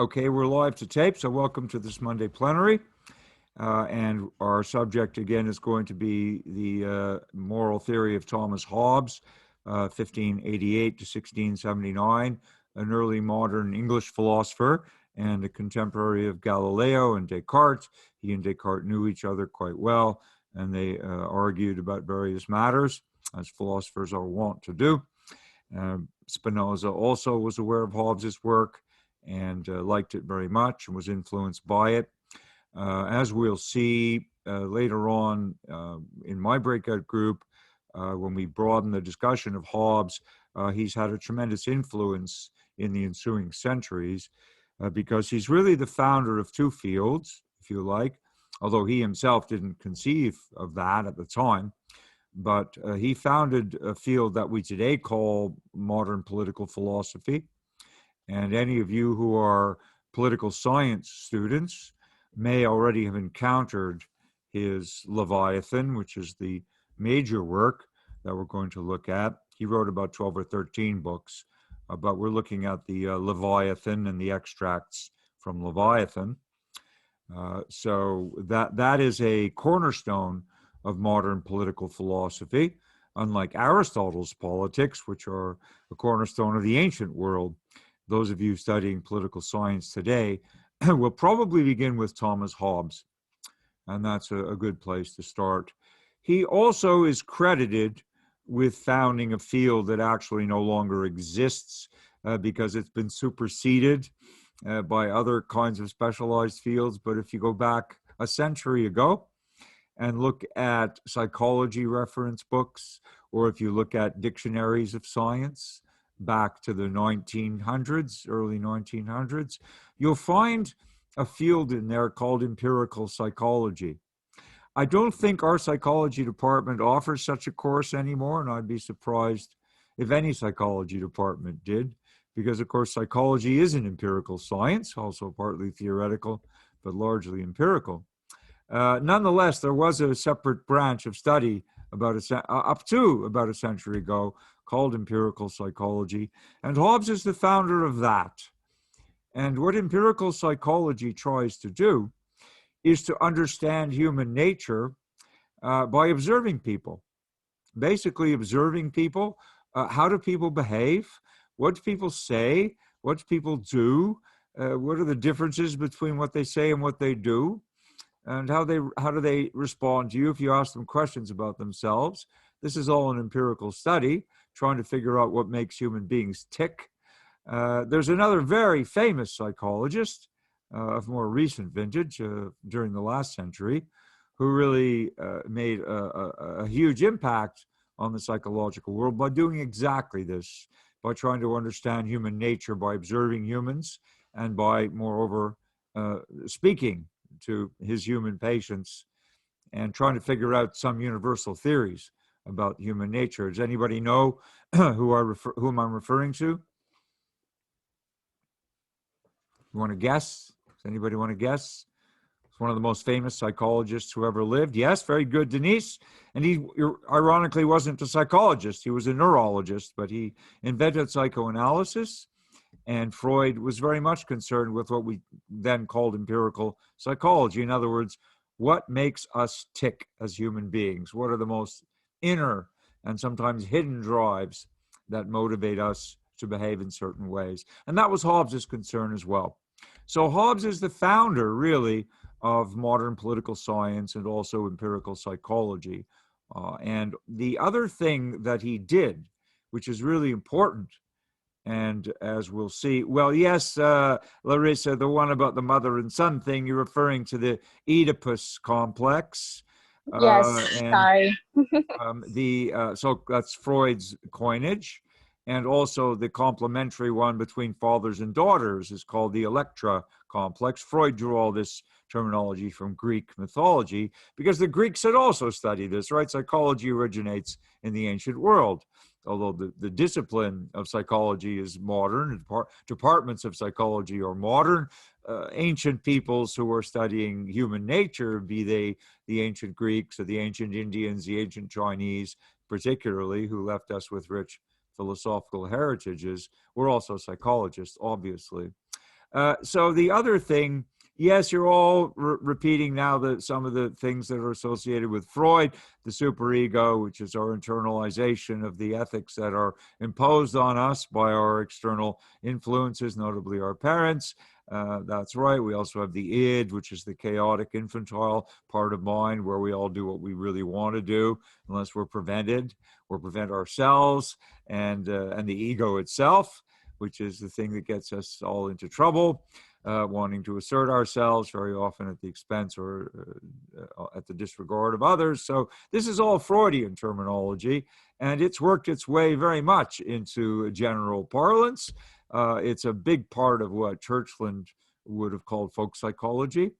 Okay, we're live to tape, so welcome to this Monday plenary. And our subject again is going to be the moral theory of Thomas Hobbes, 1588 to 1679, an early modern English philosopher and a contemporary of Galileo and Descartes. He and Descartes knew each other quite well, and they argued about various matters, as philosophers are wont to do. Spinoza also was aware of Hobbes's work and liked it very much and was influenced by it. As we'll see later on in my breakout group, when we broaden the discussion of Hobbes, he's had a tremendous influence in the ensuing centuries because he's really the founder of two fields, if you like, although he himself didn't conceive of that at the time. But he founded a field that we today call modern political philosophy. And any of you who are political science students may already have encountered his Leviathan, which is the major work that we're going to look at. He wrote about 12 or 13 books, but we're looking at the Leviathan and the extracts from Leviathan. So that is a cornerstone of modern political philosophy, unlike Aristotle's politics, which are a cornerstone of the ancient world. Those of you studying political science today will probably begin with Thomas Hobbes, and that's a good place to start. He also is credited with founding a field that actually no longer exists because it's been superseded by other kinds of specialized fields. But if you go back a century ago and look at psychology reference books, or if you look at dictionaries of science back to the 1900s, early 1900s, you'll find a field in there called empirical psychology. I don't think our psychology department offers such a course anymore, and I'd be surprised if any psychology department did, because of course psychology is an empirical science, also partly theoretical, but largely empirical. Nonetheless, there was a separate branch of study up to about a century ago called empirical psychology, and Hobbes is the founder of that. And what empirical psychology tries to do is to understand human nature by observing people. Basically observing people, how do people behave, what do people say, what do people do, what are the differences between what they say and what they do, and how do they respond to you if you ask them questions about themselves. This is all an empirical study, trying to figure out what makes human beings tick. There's another very famous psychologist of more recent vintage during the last century who really made a huge impact on the psychological world by doing exactly this, by trying to understand human nature by observing humans and by, moreover, speaking to his human patients and trying to figure out some universal theories about human nature. Does anybody know whom I'm referring to? You want to guess? Does anybody want to guess? It's one of the most famous psychologists who ever lived. Yes, very good, Denise. And he ironically wasn't a psychologist. He was a neurologist, but he invented psychoanalysis. And Freud was very much concerned with what we then called empirical psychology. In other words, what makes us tick as human beings? What are the most inner and sometimes hidden drives that motivate us to behave in certain ways? And that was Hobbes's concern as well. So Hobbes is the founder, really, of modern political science and also empirical psychology. And the other thing that he did, which is really important, and as we'll see, well, yes, Larissa, the one about the mother and son thing, you're referring to the Oedipus Complex. Yes, sorry. So that's Freud's coinage. And also the complementary one between fathers and daughters is called the Electra complex. Freud drew all this terminology from Greek mythology because the Greeks had also studied this, right? Psychology originates in the ancient world. Although the discipline of psychology is modern, departments of psychology are modern, ancient peoples who are studying human nature, be they the ancient Greeks or the ancient Indians, the ancient Chinese, particularly, who left us with rich philosophical heritages, were also psychologists, obviously. So the other thing, yes, you're all repeating now some of the things that are associated with Freud, the superego, which is our internalization of the ethics that are imposed on us by our external influences, notably our parents. That's right. We also have the id, which is the chaotic infantile part of mind, where we all do what we really want to do, unless we're prevented or prevent ourselves, and the ego itself, which is the thing that gets us all into trouble, wanting to assert ourselves, very often at the expense or at the disregard of others. So this is all Freudian terminology, and it's worked its way very much into general parlance. It's a big part of what Churchland would have called folk psychology.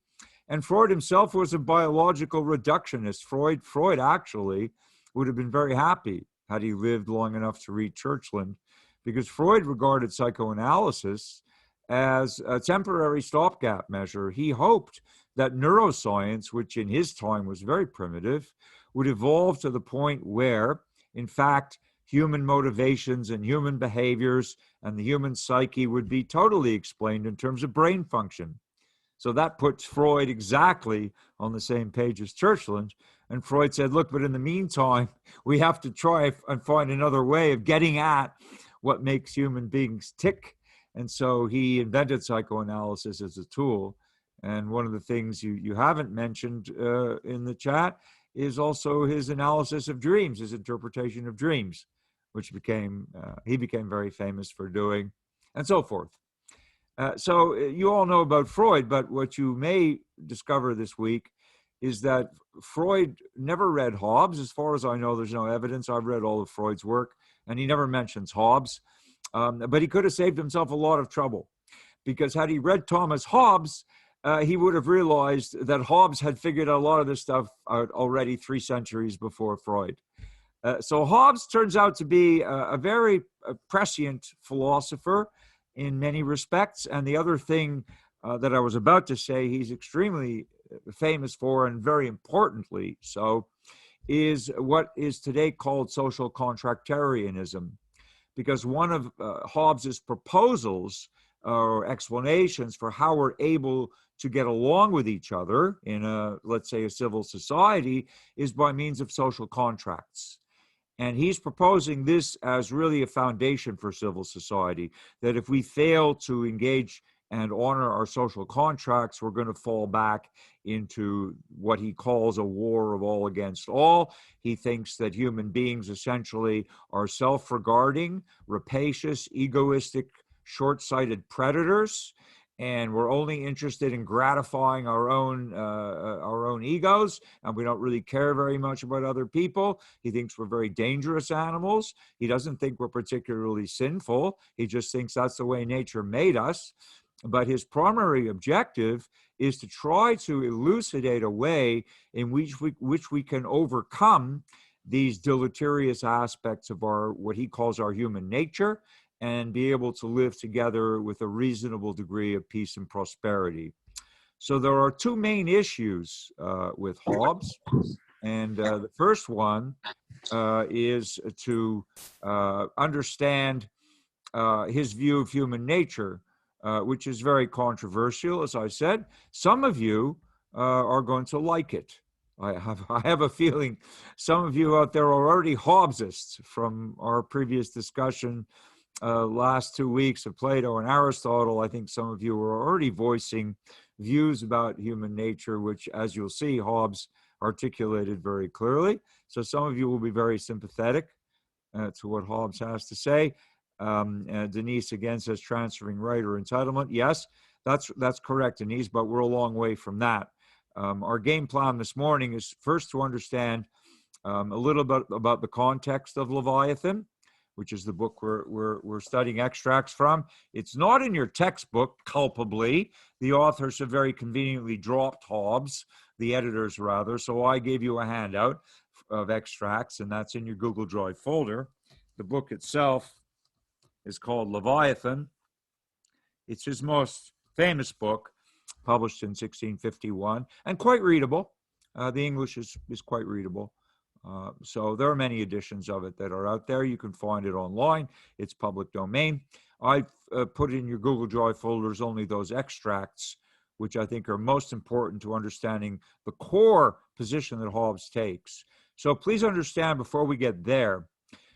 And Freud himself was a biological reductionist. Freud actually would have been very happy had he lived long enough to read Churchland, because Freud regarded psychoanalysis as a temporary stopgap measure. He hoped that neuroscience, which in his time was very primitive, would evolve to the point where, in fact, human motivations and human behaviors and the human psyche would be totally explained in terms of brain function. So that puts Freud exactly on the same page as Churchland. And Freud said, look, but in the meantime, we have to try and find another way of getting at what makes human beings tick. And so he invented psychoanalysis as a tool. And one of the things you haven't mentioned in the chat is also his analysis of dreams, his interpretation of dreams, which he became very famous for doing, and so forth. So you all know about Freud, but what you may discover this week is that Freud never read Hobbes. As far as I know, there's no evidence. I've read all of Freud's work, and he never mentions Hobbes. But he could have saved himself a lot of trouble, because had he read Thomas Hobbes, he would have realized that Hobbes had figured a lot of this stuff out already 3 centuries before Freud. So Hobbes turns out to be a very prescient philosopher in many respects. And the other thing that I was about to say he's extremely famous for, and very importantly so, is what is today called social contractarianism. Because one of Hobbes's proposals or explanations for how we're able to get along with each other in let's say, a civil society is by means of social contracts. And he's proposing this as really a foundation for civil society, that if we fail to engage and honor our social contracts, we're going to fall back into what he calls a war of all against all. He thinks that human beings essentially are self-regarding, rapacious, egoistic, short-sighted predators, and we're only interested in gratifying our own egos, and we don't really care very much about other people. He thinks we're very dangerous animals. He doesn't think we're particularly sinful. He just thinks that's the way nature made us. But his primary objective is to try to elucidate a way in which we can overcome these deleterious aspects of what he calls our human nature, and be able to live together with a reasonable degree of peace and prosperity. So there are 2 main issues with Hobbes. And the first one is to understand his view of human nature, which is very controversial, as I said. Some of you are going to like it. I have a feeling some of you out there are already Hobbesists from our previous discussion last 2 weeks of Plato and Aristotle. I think some of you are already voicing views about human nature, which, as you'll see, Hobbes articulated very clearly. So some of you will be very sympathetic to what Hobbes has to say. Denise again says transferring right or entitlement. Yes, that's correct, Denise, but we're a long way from that. Our game plan this morning is first to understand a little bit about the context of Leviathan, which is the book we're studying extracts from. It's not in your textbook, culpably. The authors have very conveniently dropped Hobbes, the editors rather, so I gave you a handout of extracts, and that's in your Google Drive folder. The book itself is called Leviathan. It's his most famous book, published in 1651, and quite readable. The English is quite readable. So there are many editions of it that are out there. You can find it online. It's public domain. I put in your Google Drive folders only those extracts, which I think are most important to understanding the core position that Hobbes takes. So please understand before we get there,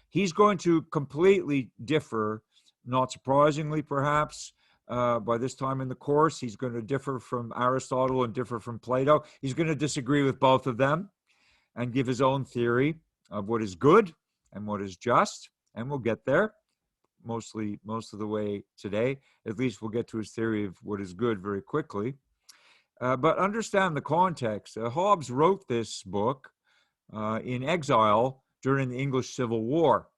he's going to completely differ, not surprisingly perhaps, by this time in the course. He's going to differ from Aristotle and differ from Plato. He's going to disagree with both of them and give his own theory of what is good and what is just, and we'll get there most of the way today. At least we'll get to his theory of what is good very quickly. But understand the context. Hobbes wrote this book in exile during the English Civil War.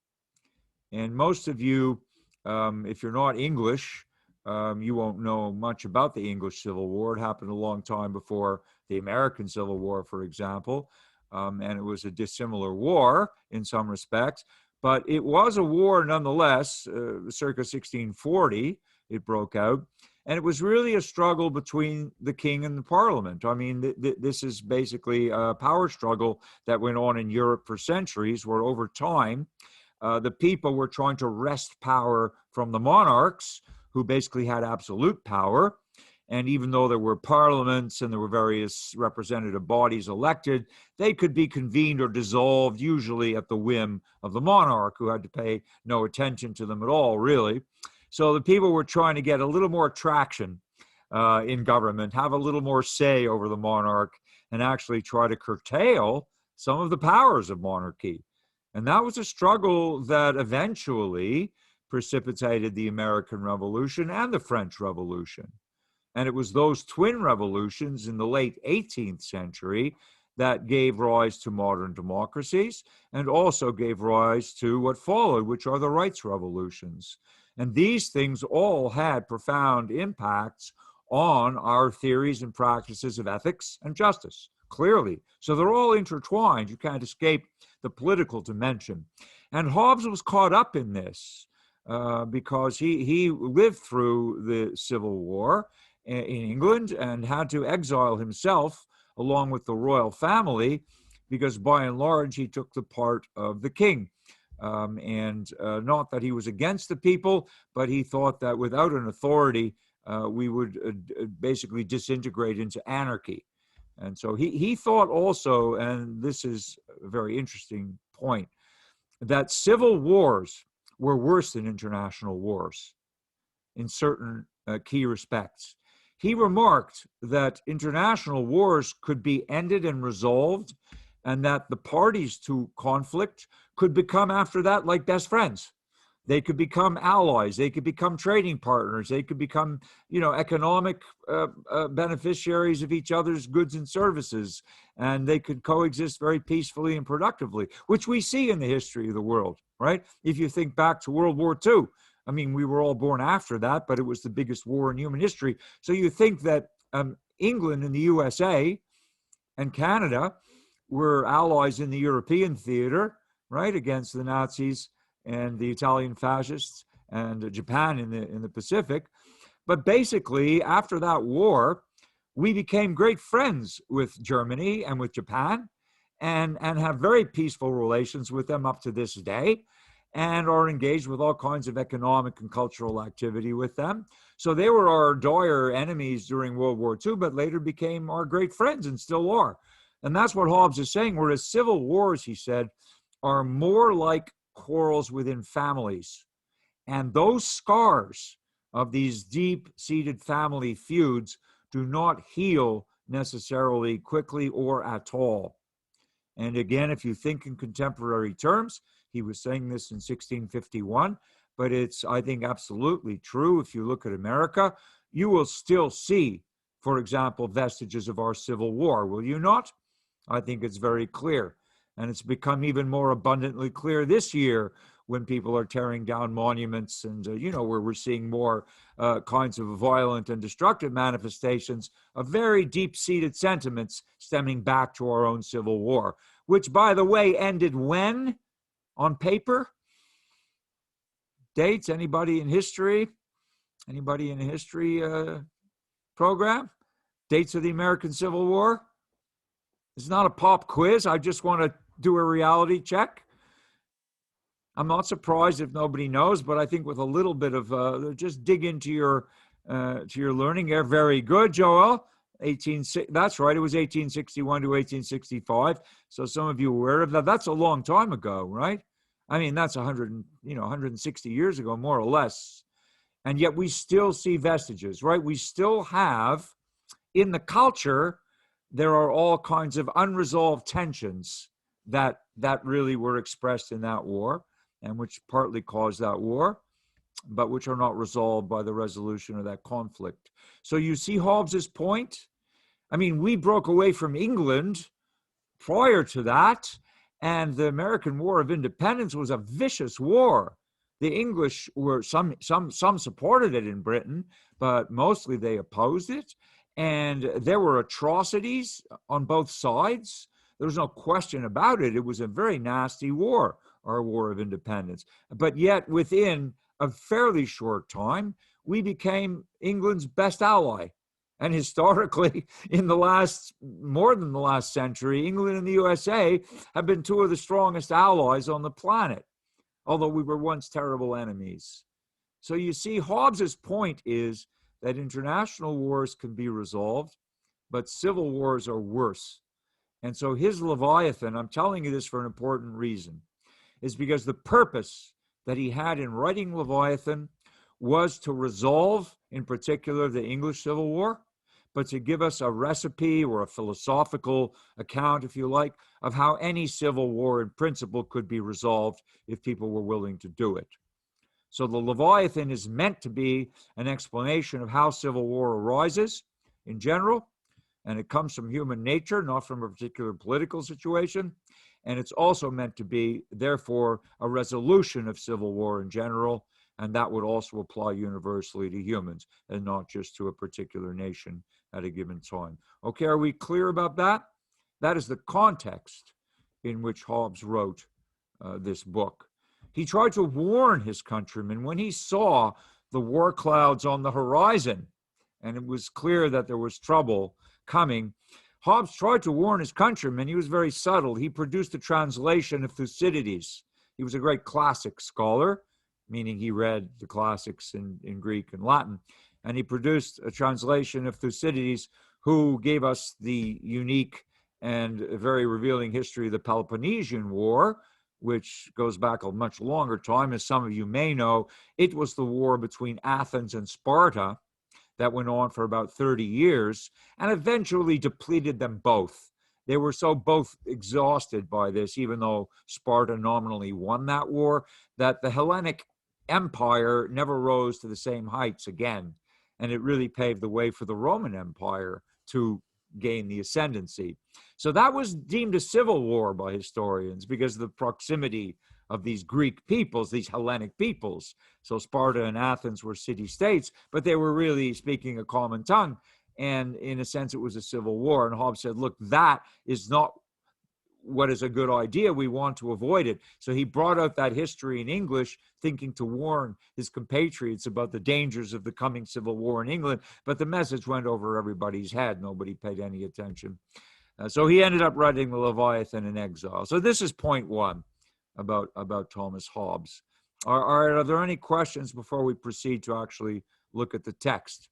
And most of you, if you're not English, you won't know much about the English Civil War. It happened a long time before the American Civil War, for example. And it was a dissimilar war in some respects. But it was a war nonetheless, circa 1640, it broke out. And it was really a struggle between the king and the parliament. I mean, this is basically a power struggle that went on in Europe for centuries, where over time, the people were trying to wrest power from the monarchs, who basically had absolute power. And even though there were parliaments and there were various representative bodies elected, they could be convened or dissolved, usually at the whim of the monarch, who had to pay no attention to them at all, really. So the people were trying to get a little more traction in government, have a little more say over the monarch, and actually try to curtail some of the powers of monarchy. And that was a struggle that eventually precipitated the American Revolution and the French Revolution. And it was those twin revolutions in the late 18th century that gave rise to modern democracies and also gave rise to what followed, which are the rights revolutions. And these things all had profound impacts on our theories and practices of ethics and justice, clearly. So they're all intertwined. You can't escape the political dimension. And Hobbes was caught up in this because he lived through the Civil War in England and had to exile himself along with the royal family, because by and large he took the part of the king. And not that he was against the people, but he thought that without an authority, we would basically disintegrate into anarchy. And so he thought also, and this is a very interesting point, that civil wars were worse than international wars in certain key respects. He remarked that international wars could be ended and resolved, and that the parties to conflict could become after that like best friends. They could become allies. They could become trading partners. They could become, economic beneficiaries of each other's goods and services, and they could coexist very peacefully and productively, which we see in the history of the world, right? If you think back to World War II, I mean, we were all born after that, but it was the biggest war in human history. So you think that England and the USA and Canada were allies in the European theater, right, against the Nazis and the Italian fascists and Japan in the Pacific. But basically, after that war, we became great friends with Germany and with Japan, and have very peaceful relations with them up to this day, and are engaged with all kinds of economic and cultural activity with them. So they were our dire enemies during World War II, but later became our great friends and still are. And that's what Hobbes is saying, whereas civil wars, he said, are more like quarrels within families. And those scars of these deep-seated family feuds do not heal necessarily quickly or at all. And again, if you think in contemporary terms, he was saying this in 1651, but it's, I think, absolutely true. If you look at America, you will still see, for example, vestiges of our Civil War, will you not? I think it's very clear. And it's become even more abundantly clear this year when people are tearing down monuments and, where we're seeing more kinds of violent and destructive manifestations of very deep-seated sentiments stemming back to our own Civil War, which, by the way, ended when? On paper? Dates? Anybody in history? Anybody in a history program? Dates of the American Civil War? It's not a pop quiz. I just want to do a reality check. I'm not surprised if nobody knows, but I think with a little bit of just dig into your learning. You're very good, Joel. That's right. It was 1861 to 1865. So some of you are aware of that. That's a long time ago, right? I mean, that's 160 years ago, more or less. And yet we still see vestiges, right? We still have in the culture, there are all kinds of unresolved tensions that really were expressed in that war and which partly caused that war, but which are not resolved by the resolution of that conflict. So you see Hobbes's point? I mean, we broke away from England prior to that, and the American War of Independence was a vicious war. The English were some supported it in Britain, but mostly they opposed it. And there were atrocities on both sides. There was no question about it. It was a very nasty war, our War of Independence. But yet, within a fairly short time, we became England's best ally. And historically, in more than the last century, England and the USA have been two of the strongest allies on the planet, although we were once terrible enemies. So you see, Hobbes's point is that international wars can be resolved, but civil wars are worse. And so his Leviathan, I'm telling you this for an important reason, is because the purpose that he had in writing Leviathan was to resolve, in particular, the English Civil War, but to give us a recipe or a philosophical account, if you like, of how any civil war in principle could be resolved if people were willing to do it. So the Leviathan is meant to be an explanation of how civil war arises in general, and it comes from human nature, not from a particular political situation. And it's also meant to be, therefore, a resolution of civil war in general, and that would also apply universally to humans and not just to a particular nation at a given time. Okay, are we clear about that? That is the context in which Hobbes wrote this book. He tried to warn his countrymen when he saw the war clouds on the horizon, and it was clear that there was trouble coming. Hobbes tried to warn his countrymen. He was very subtle. He produced a translation of Thucydides. He was a great classic scholar, meaning he read the classics in Greek and Latin. And he produced a translation of Thucydides, who gave us the unique and very revealing history of the Peloponnesian War, which goes back a much longer time. As some of you may know, it was the war between Athens and Sparta that went on for about 30 years and eventually depleted them both. They were so both exhausted by this, even though Sparta nominally won that war, that the Hellenic Empire never rose to the same heights again. And it really paved the way for the Roman Empire to gain the ascendancy. So that was deemed a civil war by historians because of the proximity of these Greek peoples, these Hellenic peoples. So Sparta and Athens were city-states, but they were really speaking a common tongue. And in a sense, it was a civil war. And Hobbes said, look, that is not what is a good idea. We want to avoid it. So he brought out that history in English, thinking to warn his compatriots about the dangers of the coming civil war in England. But the message went over everybody's head. Nobody paid any attention. So he ended up writing the Leviathan in exile. So this is point one about Thomas Hobbes. Are there any questions before we proceed to actually look at the text?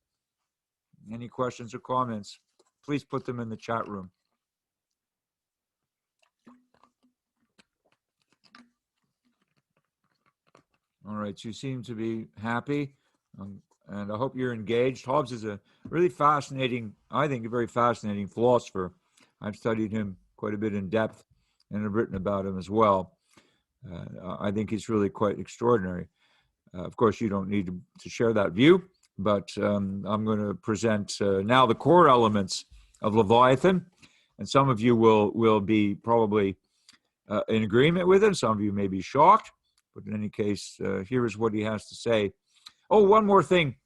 Any questions or comments? Please put them in the chat room. All right, you seem to be happy, and I hope you're engaged. Hobbes is a really fascinating, I think, a very fascinating philosopher. I've studied him quite a bit in depth and have written about him as well. I think he's really quite extraordinary. Of course, you don't need to share that view, but I'm going to present now the core elements of Leviathan, and some of you will be probably in agreement with him. Some of you may be shocked, but in any case, here is what he has to say. Oh, one more thing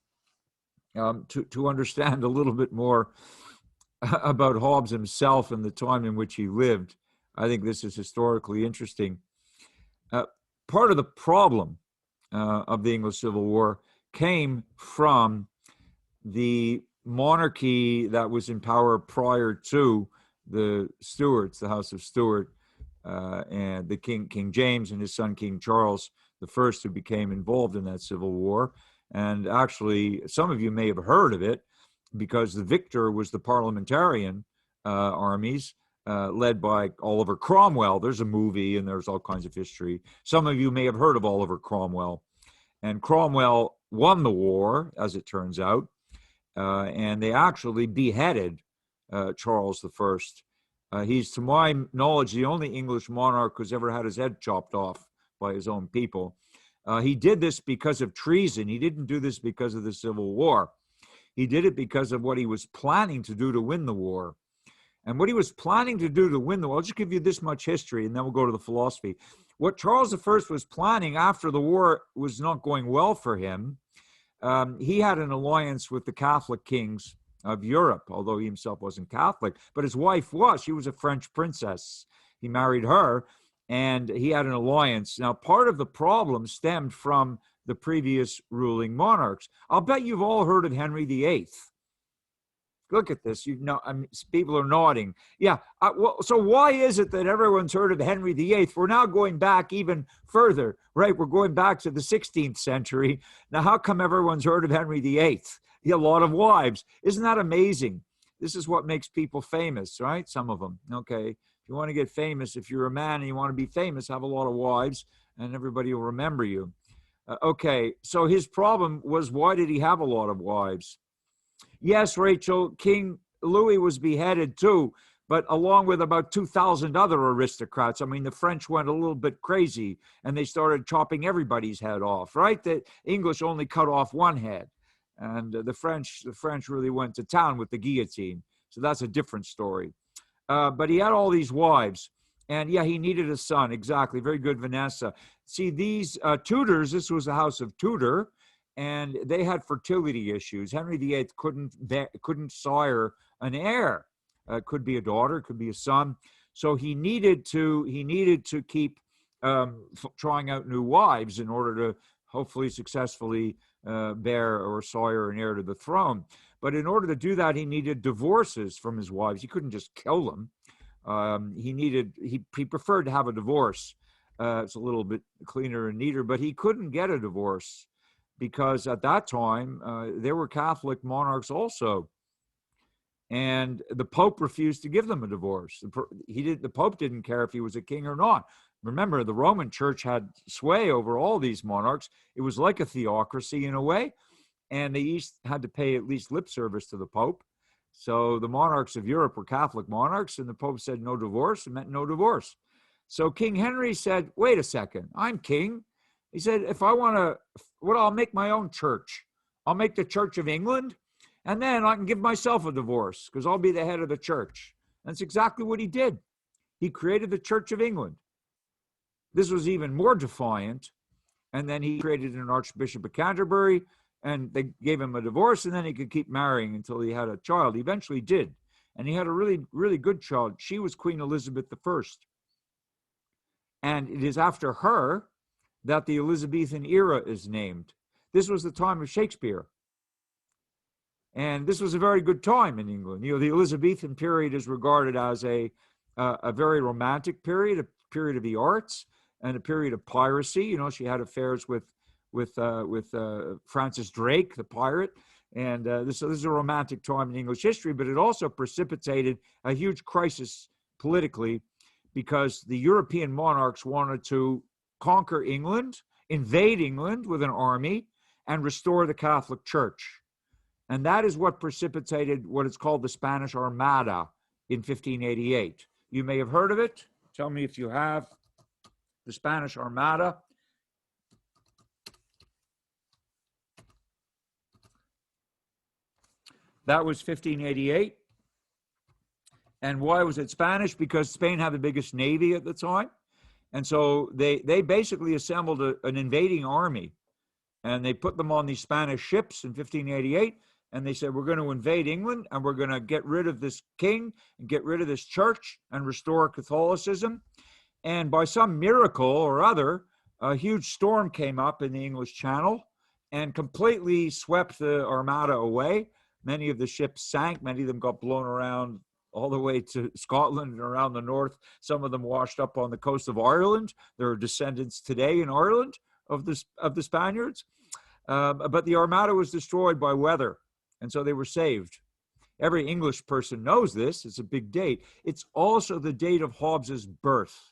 to understand a little bit more about Hobbes himself and the time in which he lived. I think this is historically interesting. Part of the problem of the English Civil War came from the monarchy that was in power prior to the Stuarts, the House of Stuart, and the King James and his son King Charles the First, who became involved in that civil war. And actually, some of you may have heard of it because the victor was the parliamentarian armies led by Oliver Cromwell. There's a movie and there's all kinds of history. Some of you may have heard of Oliver Cromwell. And Cromwell won the war, as it turns out, and they actually beheaded Charles I. He's, to my knowledge, the only English monarch who's ever had his head chopped off by his own people. He did this because of treason. He didn't do this because of the Civil War. He did it because of what he was planning to do to win the war. And what he was planning to do to win the war, I'll just give you this much history and then we'll go to the philosophy. What Charles I was planning after the war was not going well for him. He had an alliance with the Catholic kings of Europe, although he himself wasn't Catholic, but his wife was. She was a French princess. He married her, and he had an alliance. Now, part of the problem stemmed from the previous ruling monarchs. I'll bet you've all heard of Henry VIII. Look at this. You know, I mean, people are nodding. Yeah. So why is it that everyone's heard of Henry VIII? We're now going back even further, right? We're going back to the 16th century. Now, how come everyone's heard of Henry VIII? He had a lot of wives. Isn't that amazing? This is what makes people famous, right? Some of them. Okay. If you want to get famous, if you're a man and you want to be famous, have a lot of wives and everybody will remember you. Okay. So his problem was, why did he have a lot of wives? Yes, Rachel, King Louis was beheaded too, but along with about 2,000 other aristocrats. I mean, the French went a little bit crazy and they started chopping everybody's head off, right? The English only cut off one head, and the French really went to town with the guillotine. So that's a different story. But he had all these wives, and yeah, he needed a son. Exactly. Very good, Vanessa. See, these Tudors, this was the house of Tudor, and they had fertility issues. Henry VIII couldn't sire an heir. Could be a daughter, could be a son. So he needed to keep trying out new wives in order to hopefully successfully bear or sire an heir to the throne. But in order to do that, he needed divorces from his wives. He couldn't just kill them. He preferred to have a divorce. It's a little bit cleaner and neater, but he couldn't get a divorce, because at that time, there were Catholic monarchs also. And the Pope refused to give them a divorce. The Pope didn't care if he was a king or not. Remember, the Roman Church had sway over all these monarchs. It was like a theocracy in a way, and the East had to pay at least lip service to the Pope. So the monarchs of Europe were Catholic monarchs, and the Pope said no divorce. It meant no divorce. So King Henry said, wait a second, I'm king. He said, if I want to, I'll make my own church. I'll make the Church of England, and then I can give myself a divorce because I'll be the head of the church. That's exactly what he did. He created the Church of England. This was even more defiant. And then he created an Archbishop of Canterbury, and they gave him a divorce, and then he could keep marrying until he had a child. He eventually did. And he had a really, really good child. She was Queen Elizabeth I. And it is after her that the Elizabethan era is named. This was the time of Shakespeare. And this was a very good time in England. You know, the Elizabethan period is regarded as a very romantic period, a period of the arts, and a period of piracy. You know, she had affairs with Francis Drake, the pirate. And this is a romantic time in English history, but it also precipitated a huge crisis politically, because the European monarchs wanted to conquer England, invade England with an army, and restore the Catholic Church. And that is what precipitated what is called the Spanish Armada in 1588. You may have heard of it. Tell me if you have. The Spanish Armada. That was 1588. And why was it Spanish? Because Spain had the biggest navy at the time. And so they basically assembled an invading army, and they put them on these Spanish ships in 1588. And they said, we're going to invade England, and we're going to get rid of this king and get rid of this church and restore Catholicism. And by some miracle or other, a huge storm came up in the English Channel and completely swept the Armada away. Many of the ships sank. Many of them got blown around all the way to Scotland and around the north. Some of them washed up on the coast of Ireland. There are descendants today in Ireland of the Spaniards. But the Armada was destroyed by weather, and so they were saved. Every English person knows this. It's a big date. It's also the date of Hobbes's birth.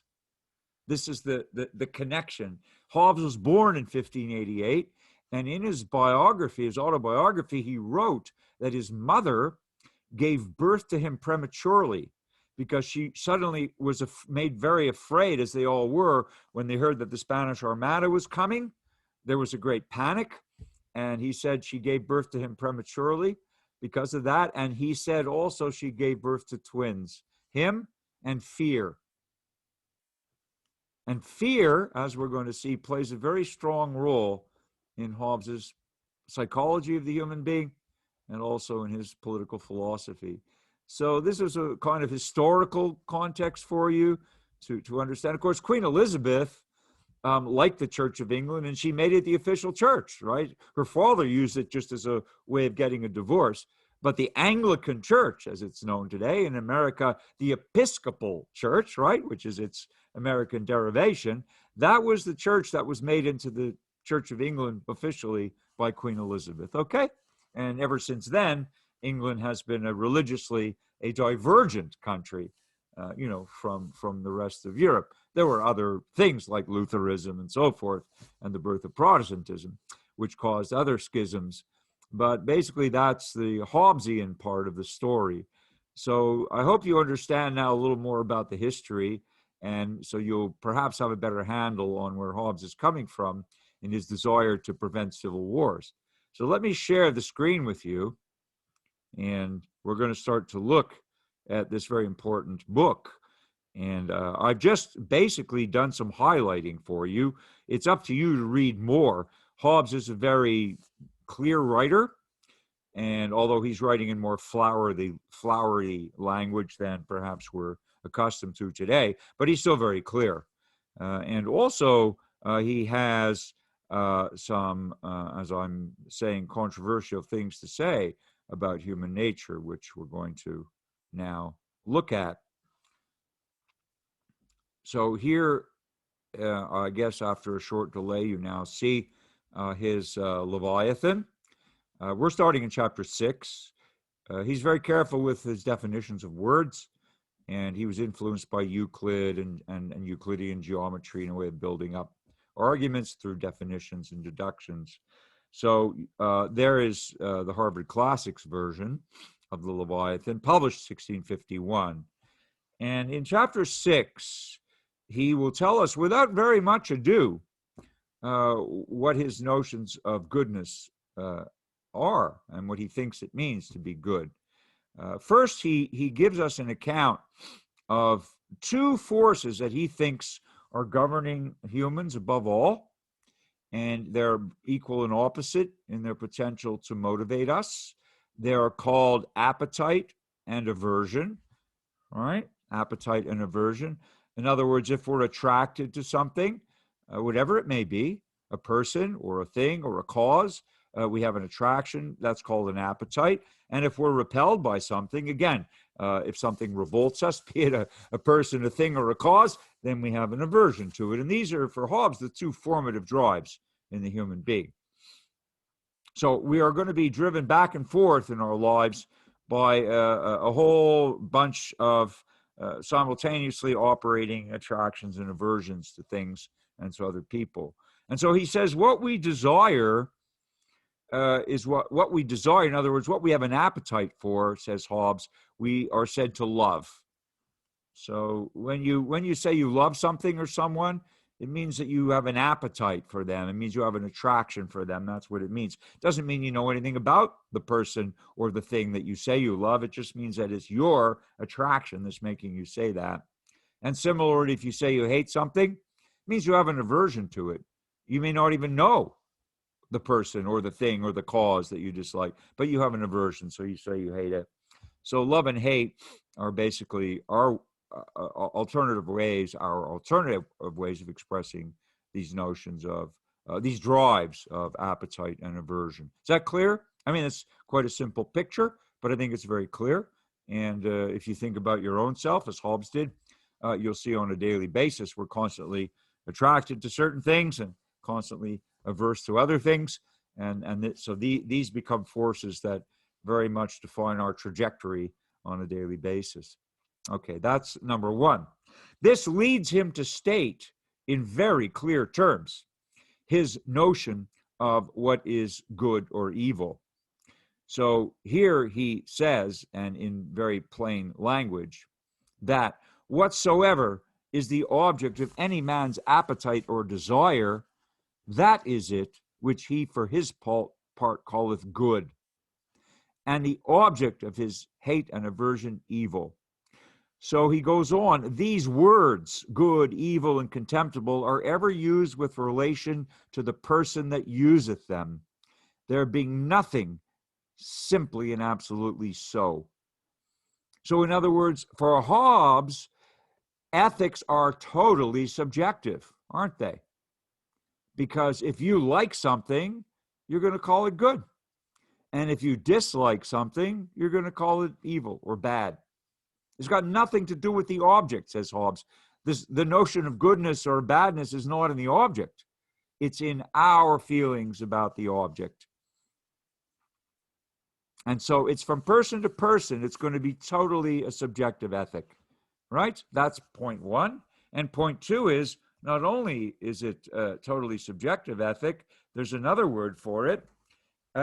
This is the connection. Hobbes was born in 1588, and in his biography, his autobiography, he wrote that his mother gave birth to him prematurely because she suddenly was made very afraid, as they all were, when they heard that the Spanish Armada was coming. There was a great panic, and he said she gave birth to him prematurely because of that. And he said also she gave birth to twins, him and fear. And fear, as we're going to see, plays a very strong role in Hobbes's psychology of the human being and also in his political philosophy. So this is a kind of historical context for you to understand. Of course, Queen Elizabeth liked the Church of England, and she made it the official church, right? Her father used it just as a way of getting a divorce. But the Anglican Church, as it's known today, in America, the Episcopal Church, right, which is its American derivation, that was the church that was made into the Church of England officially by Queen Elizabeth, okay? And ever since then, England has been religiously a divergent country, from the rest of Europe. There were other things like Lutheranism and so forth, and the birth of Protestantism, which caused other schisms. But basically, that's the Hobbesian part of the story. So I hope you understand now a little more about the history, and so you'll perhaps have a better handle on where Hobbes is coming from in his desire to prevent civil wars. So let me share the screen with you, and we're going to start to look at this very important book. And I've just basically done some highlighting for you. It's up to you to read more. Hobbes is a very clear writer, and although he's writing in more flowery language than perhaps we're accustomed to today, but he's still very clear. And also, he has some, as I'm saying, controversial things to say about human nature, which we're going to now look at. So here, I guess after a short delay, you now see his Leviathan. We're starting in chapter 6. He's very careful with his definitions of words, and he was influenced by Euclid and Euclidean geometry in a way of building up arguments through definitions and deductions. So there is the Harvard Classics version of the Leviathan, published 1651. And in chapter 6, he will tell us without very much ado what his notions of goodness are and what he thinks it means to be good. First, he gives us an account of two forces that he thinks are governing humans above all, and they're equal and opposite in their potential to motivate us. They are called appetite and aversion, right? Appetite and aversion. In other words, if we're attracted to something, whatever it may be, a person or a thing or a cause, we have an attraction. That's called an appetite. And if we're repelled by something, again, if something revolts us, be it a person, a thing, or a cause, then we have an aversion to it. And these are, for Hobbes, the two formative drives in the human being. So we are going to be driven back and forth in our lives by a whole bunch of simultaneously operating attractions and aversions to things and to other people. And so he says what we desire is what we desire. In other words, what we have an appetite for, says Hobbes, we are said to love. So when you say you love something or someone, it means that you have an appetite for them. It means you have an attraction for them. That's what it means. It doesn't mean you know anything about the person or the thing that you say you love. It just means that it's your attraction that's making you say that. And similarly, if you say you hate something, it means you have an aversion to it. You may not even know the person or the thing or the cause that you dislike, but you have an aversion, so you say you hate it. So love and hate are basically our alternative ways of expressing these notions of these drives of appetite and aversion. Is that clear? I mean, it's quite a simple picture, but I think it's very clear. And if you think about your own self, as Hobbes did, you'll see on a daily basis we're constantly attracted to certain things and constantly averse to other things. So these become forces that very much define our trajectory on a daily basis. Okay, that's number one. This leads him to state in very clear terms his notion of what is good or evil. So here he says, and in very plain language, that whatsoever is the object of any man's appetite or desire, that is it which he for his part calleth good, and the object of his hate and aversion evil. So he goes on, these words, good, evil, and contemptible, are ever used with relation to the person that useth them, there being nothing simply and absolutely so. So in other words, for Hobbes, ethics are totally subjective, aren't they? Because if you like something, you're going to call it good. And if you dislike something, you're going to call it evil or bad. It's got nothing to do with the object, says Hobbes. The notion of goodness or badness is not in the object. It's in our feelings about the object. And so it's from person to person. It's going to be totally a subjective ethic, right? That's point one. And point two is, not only is it a totally subjective ethic, there's another word for it.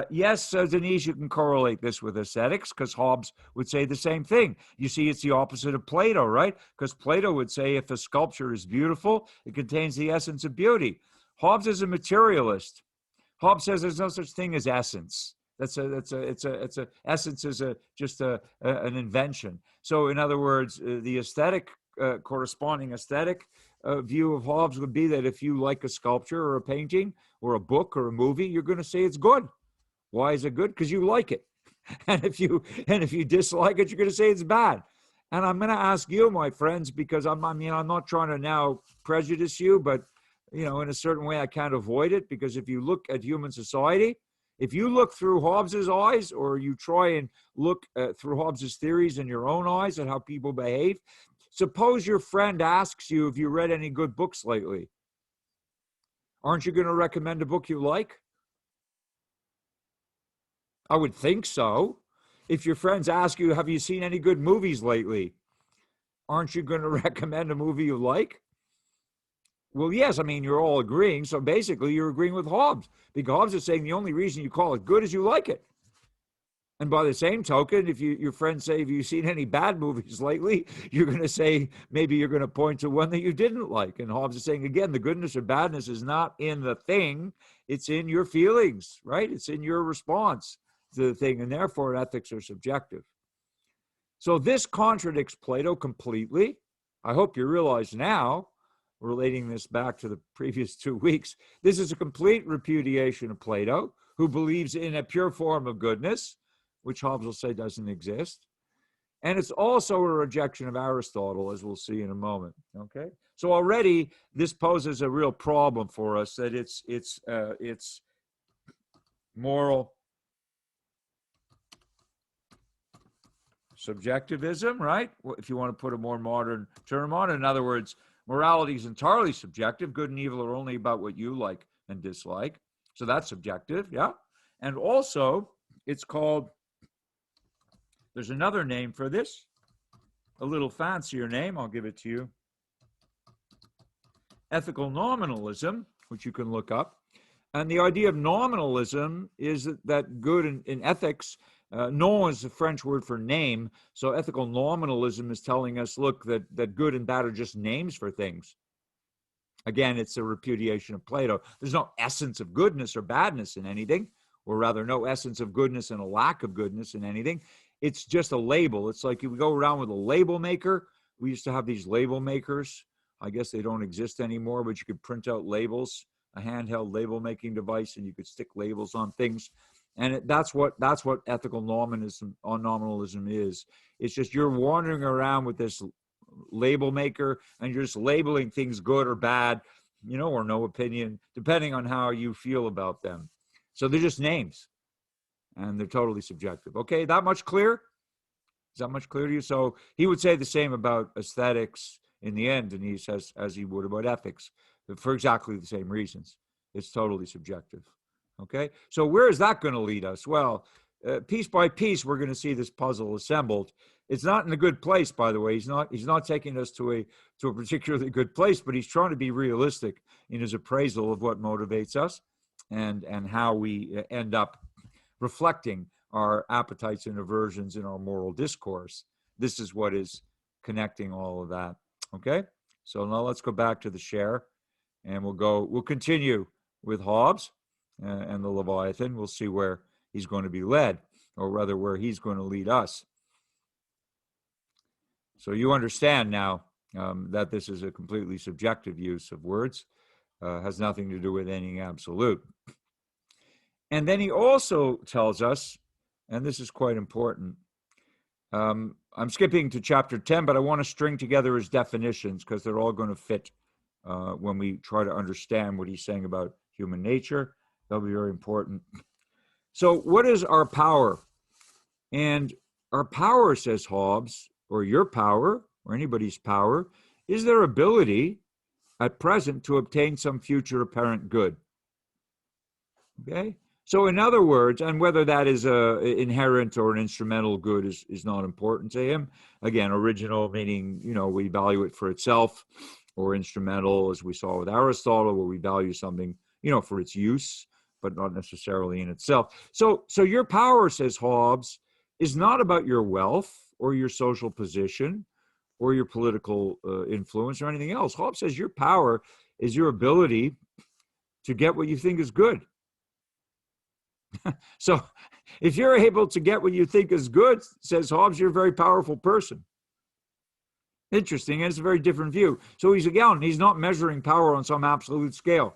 Yes, Denise, you can correlate this with aesthetics because Hobbes would say the same thing. You see, it's the opposite of Plato, right? Because Plato would say if a sculpture is beautiful, it contains the essence of beauty. Hobbes is a materialist. Hobbes says there's no such thing as essence. Essence is just an invention. So, in other words, the aesthetic corresponding aesthetic view of Hobbes would be that if you like a sculpture or a painting or a book or a movie, you're going to say it's good. Why is it good? Because you like it. And if you dislike it, you're going to say it's bad. And I'm going to ask you, my friends, because I'm not trying to now prejudice you, but in a certain way I can't avoid it, because if you look at human society, if you look through Hobbes's eyes, or you try and look through Hobbes's theories in your own eyes at how people behave, suppose your friend asks you if you read any good books lately. Aren't you going to recommend a book you like? I would think so. If your friends ask you, have you seen any good movies lately? Aren't you going to recommend a movie you like? Well, yes, you're all agreeing. So basically, you're agreeing with Hobbes, because Hobbes is saying the only reason you call it good is you like it. And by the same token, if your friends say, have you seen any bad movies lately? You're going to say, maybe you're going to point to one that you didn't like. And Hobbes is saying, again, the goodness or badness is not in the thing. It's in your feelings, right? It's in your response to the thing. And therefore, ethics are subjective. So this contradicts Plato completely. I hope you realize now, relating this back to the previous 2 weeks, this is a complete repudiation of Plato, who believes in a pure form of goodness, which Hobbes will say doesn't exist. And it's also a rejection of Aristotle, as we'll see in a moment. Okay, so already this poses a real problem for us, that it's moral subjectivism, right? If you want to put a more modern term on it. In other words, morality is entirely subjective. Good and evil are only about what you like and dislike. So that's subjective, yeah. And also, it's called, there's another name for this, a little fancier name, I'll give it to you. Ethical nominalism, which you can look up. And the idea of nominalism is that good in ethics, nom is a French word for name. So ethical nominalism is telling us, look, that good and bad are just names for things. Again, it's a repudiation of Plato. There's no essence of goodness or badness in anything, or rather no essence of goodness and a lack of goodness in anything. It's just a label. It's like if we go around with a label maker. We used to have these label makers. I guess they don't exist anymore, but you could print out labels, a handheld label making device, and you could stick labels on things. And that's what ethical nominalism is. It's just you're wandering around with this label maker and you're just labeling things good or bad, or no opinion, depending on how you feel about them. So they're just names and they're totally subjective. Okay, that much clear? Is that much clear to you? So he would say the same about aesthetics in the end, and he says, as he would about ethics, for exactly the same reasons. It's totally subjective. Okay, so where is that going to lead us? Well, piece by piece, we're going to see this puzzle assembled. It's not in a good place, by the way. He's not taking us to a particularly good place, but he's trying to be realistic in his appraisal of what motivates us and how we end up reflecting our appetites and aversions in our moral discourse. This is what is connecting all of that. Okay, so now let's go back to the share, and we'll continue with Hobbes and the Leviathan. We'll see where he's going to be led, or rather where he's going to lead us. So you understand now that this is a completely subjective use of words, has nothing to do with anything absolute. And then he also tells us, and this is quite important, I'm skipping to chapter 10, but I want to string together his definitions because they're all going to fit when we try to understand what he's saying about human nature. That'll be very important. So what is our power? And our power, says Hobbes, or your power, or anybody's power, is their ability at present to obtain some future apparent good. Okay? So in other words, and whether that is a inherent or an instrumental good is not important to him. Again, original meaning, we value it for itself, or instrumental, as we saw with Aristotle, where we value something, for its use, but not necessarily in itself. So your power, says Hobbes, is not about your wealth or your social position or your political influence or anything else. Hobbes says your power is your ability to get what you think is good. So if you're able to get what you think is good, says Hobbes, you're a very powerful person. Interesting, and it's a very different view. So he's not measuring power on some absolute scale,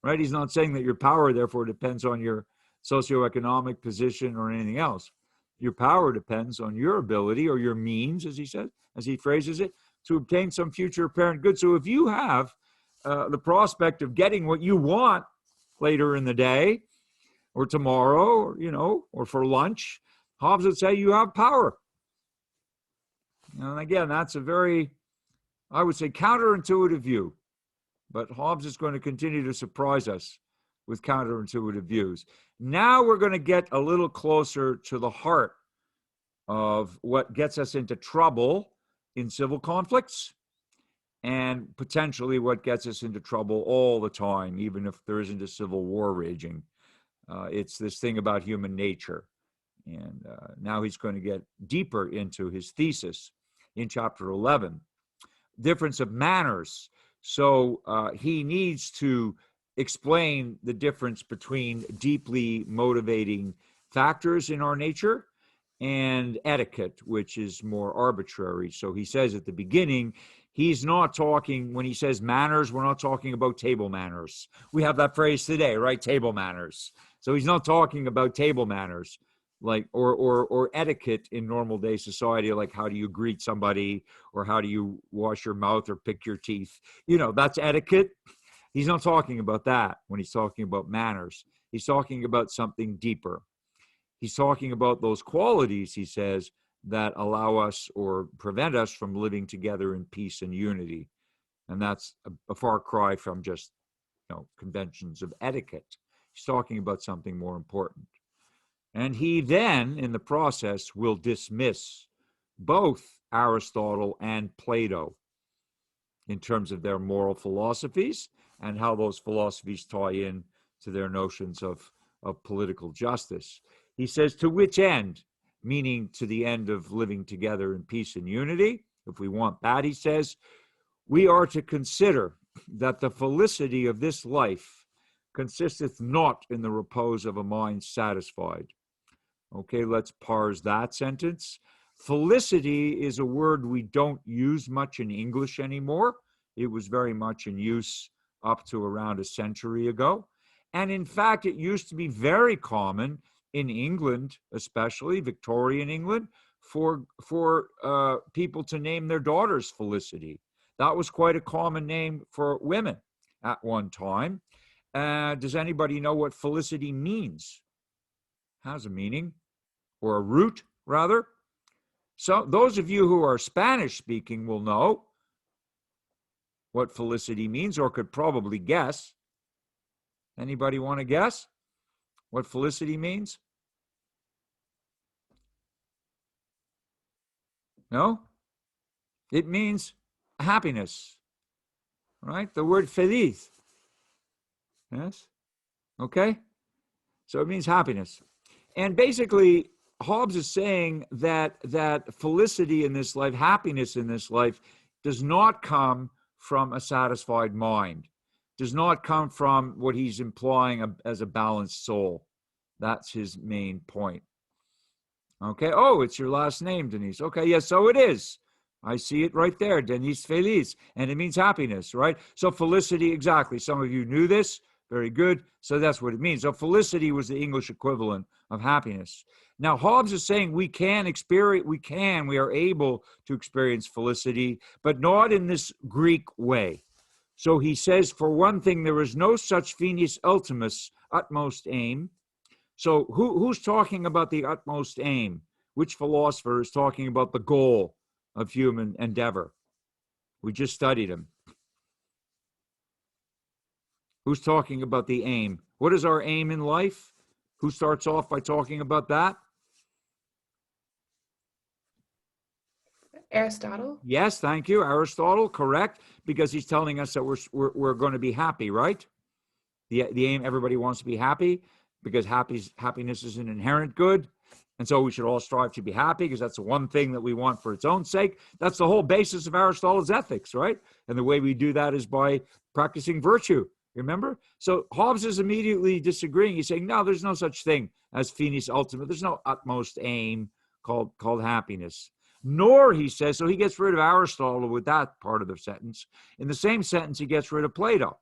right? He's not saying that your power, therefore, depends on your socioeconomic position or anything else. Your power depends on your ability or your means, as he says, as he phrases it, to obtain some future apparent good. So if you have the prospect of getting what you want later in the day, or tomorrow, or for lunch, Hobbes would say you have power. And again, that's a very, I would say, counterintuitive view. But Hobbes is going to continue to surprise us with counterintuitive views. Now we're going to get a little closer to the heart of what gets us into trouble in civil conflicts, and potentially what gets us into trouble all the time, even if there isn't a civil war raging. It's this thing about human nature. And now he's going to get deeper into his thesis in chapter 11. Difference of manners. So he needs to explain the difference between deeply motivating factors in our nature and etiquette, which is more arbitrary. So he says at the beginning, he's not talking, when he says manners, we're not talking about table manners. We have that phrase today, right? Table manners. So he's not talking about table manners, like or etiquette in normal day society, like how do you greet somebody, or how do you wash your mouth or pick your teeth. That's etiquette. He's not talking about that when he's talking about manners. He's talking about something deeper. He's talking about those qualities, he says, that allow us or prevent us from living together in peace and unity. And that's a far cry from just conventions of etiquette. He's talking about something more important. And he then, in the process, will dismiss both Aristotle and Plato in terms of their moral philosophies and how those philosophies tie in to their notions of political justice. He says, to which end? Meaning to the end of living together in peace and unity. If we want that, he says, we are to consider that the felicity of this life consisteth not in the repose of a mind satisfied. Okay, let's parse that sentence. Felicity is a word we don't use much in English anymore. It was very much in use up to around a century ago. And in fact, it used to be very common in England, especially Victorian England, for people to name their daughters Felicity. That was quite a common name for women at one time. Does anybody know what felicity means? Has a meaning, or a root, rather. So those of you who are Spanish speaking will know what felicity means, or could probably guess. Anybody want to guess what felicity means? No? It means happiness, right? The word feliz. Yes? Okay? So it means happiness. And basically, Hobbes is saying that felicity in this life, happiness in this life, does not come from a satisfied mind, does not come from what he's implying as a balanced soul. That's his main point. Okay. Oh, it's your last name, Denise. Okay. Yes, so it is. I see it right there, Denise Feliz, and it means happiness, right? So felicity, exactly. Some of you knew this. Very good. So that's what it means. So felicity was the English equivalent of happiness. Now, Hobbes is saying we are able to experience felicity, but not in this Greek way. So he says, for one thing, there is no such finis ultimus, utmost aim. So who's talking about the utmost aim? Which philosopher is talking about the goal of human endeavor? We just studied him. Who's talking about the aim? What is our aim in life? Who starts off by talking about that? Aristotle. Yes, thank you. Aristotle, correct, because he's telling us that we're going to be happy, right? The aim, everybody wants to be happy because happiness is an inherent good. And so we should all strive to be happy because that's the one thing that we want for its own sake. That's the whole basis of Aristotle's ethics, right? And the way we do that is by practicing virtue. Remember? So Hobbes is immediately disagreeing. He's saying, no, there's no such thing as finis ultima. There's no utmost aim called happiness. Nor, he says, so he gets rid of Aristotle with that part of the sentence. In the same sentence, he gets rid of Plato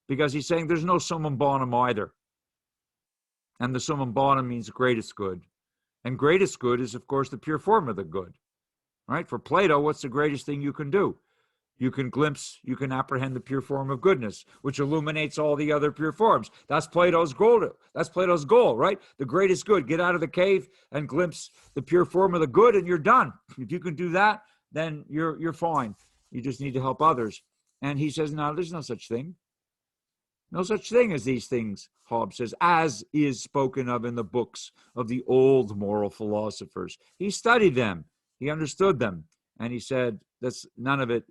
because he's saying there's no summum bonum either. And the summum bonum means greatest good. And greatest good is, of course, the pure form of the good. Right? For Plato, what's the greatest thing you can do? You can apprehend the pure form of goodness, which illuminates all the other pure forms. That's Plato's goal. That's Plato's goal, right? The greatest good. Get out of the cave and glimpse the pure form of the good, and you're done. If you can do that, then you're fine. You just need to help others. And he says, no, there's no such thing. No such thing as these things, Hobbes says, as is spoken of in the books of the old moral philosophers. He studied them. He understood them. And he said, that's none of it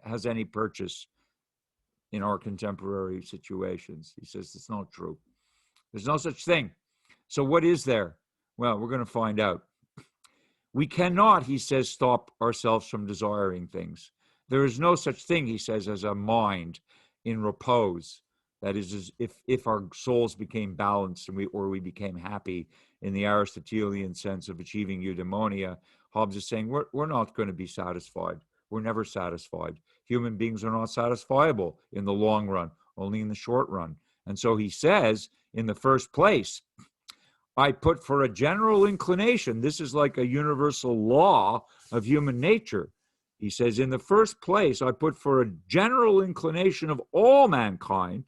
has any purchase in our contemporary situations. He says it's not true. There's no such thing. So what is there? Well, we're going to find out. We cannot, he says, stop ourselves from desiring things. There is no such thing, he says, as a mind in repose. That is, if our souls became balanced and we became happy in the Aristotelian sense of achieving eudaimonia, Hobbes is saying we're not going to be satisfied. We're never satisfied. Human beings are not satisfiable in the long run, only in the short run. And so he says, in the first place, I put for a general inclination, this is like a universal law of human nature. He says, in the first place, I put for a general inclination of all mankind,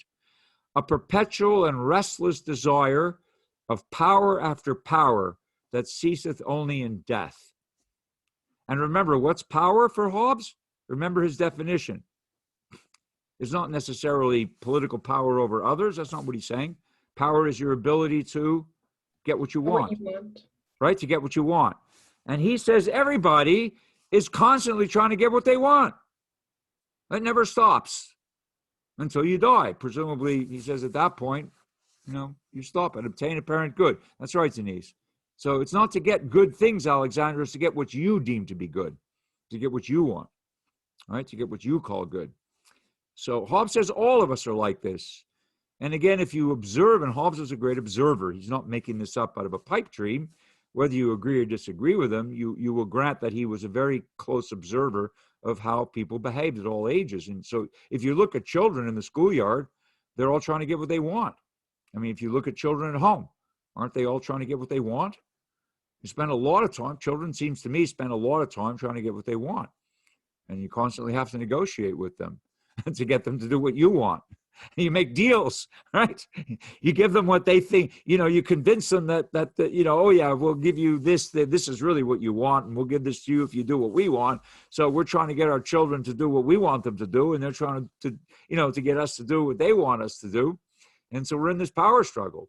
a perpetual and restless desire of power after power that ceaseth only in death. And remember, what's power for Hobbes? Remember his definition. It's not necessarily political power over others. That's not what he's saying. Power is your ability to get what you want. Right? To get what you want. And he says everybody is constantly trying to get what they want. That never stops until you die. Presumably, he says at that point, you stop and obtain apparent good. That's right, Denise. So it's not to get good things, Alexander, it's to get what you deem to be good, to get what you want, right? To get what you call good. So Hobbes says all of us are like this. And again, if you observe, and Hobbes was a great observer, he's not making this up out of a pipe dream. Whether you agree or disagree with him, you will grant that he was a very close observer of how people behaved at all ages. And so if you look at children in the schoolyard, they're all trying to get what they want. I mean, if you look at children at home, aren't they all trying to get what they want? You spend a lot of time, children, seems to me, spend a lot of time trying to get what they want. And you constantly have to negotiate with them to get them to do what you want. You make deals, right? You give them what they think, you convince them that oh yeah, we'll give you this, this is really what you want, and we'll give this to you if you do what we want. So we're trying to get our children to do what we want them to do, and they're trying to get us to do what they want us to do. And so we're in this power struggle.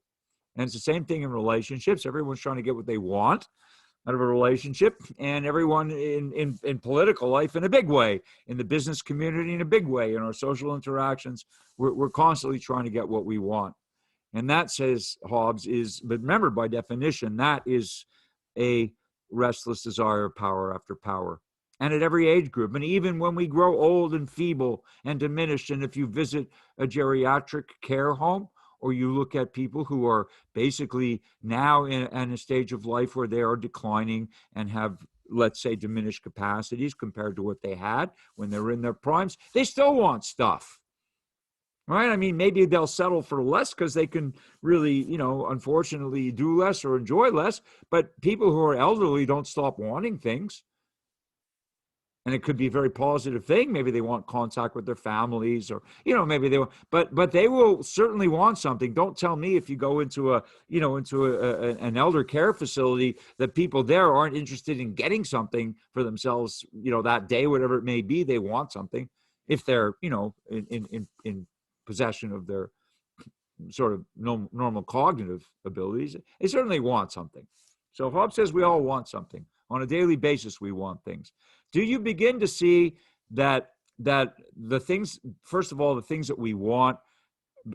And it's the same thing in relationships. Everyone's trying to get what they want out of a relationship, and everyone in political life in a big way, in the business community in a big way, in our social interactions, we're constantly trying to get what we want. And that, says Hobbes, but remember, by definition, that is a restless desire of power after power. And at every age group, and even when we grow old and feeble and diminished, and if you visit a geriatric care home, or you look at people who are basically now in a stage of life where they are declining and have, let's say, diminished capacities compared to what they had when they were in their primes, they still want stuff, right? I mean, maybe they'll settle for less because they can really, unfortunately do less or enjoy less, but people who are elderly don't stop wanting things. And it could be a very positive thing. Maybe they want contact with their families, or, maybe they want, but they will certainly want something. Don't tell me if you go into an elder care facility that people there aren't interested in getting something for themselves, that day, whatever it may be. They want something if they're, in possession of their sort of normal cognitive abilities. They certainly want something. So Hobbes says we all want something. On a daily basis, we want things. Do you begin to see that the things, first of all, the things that we want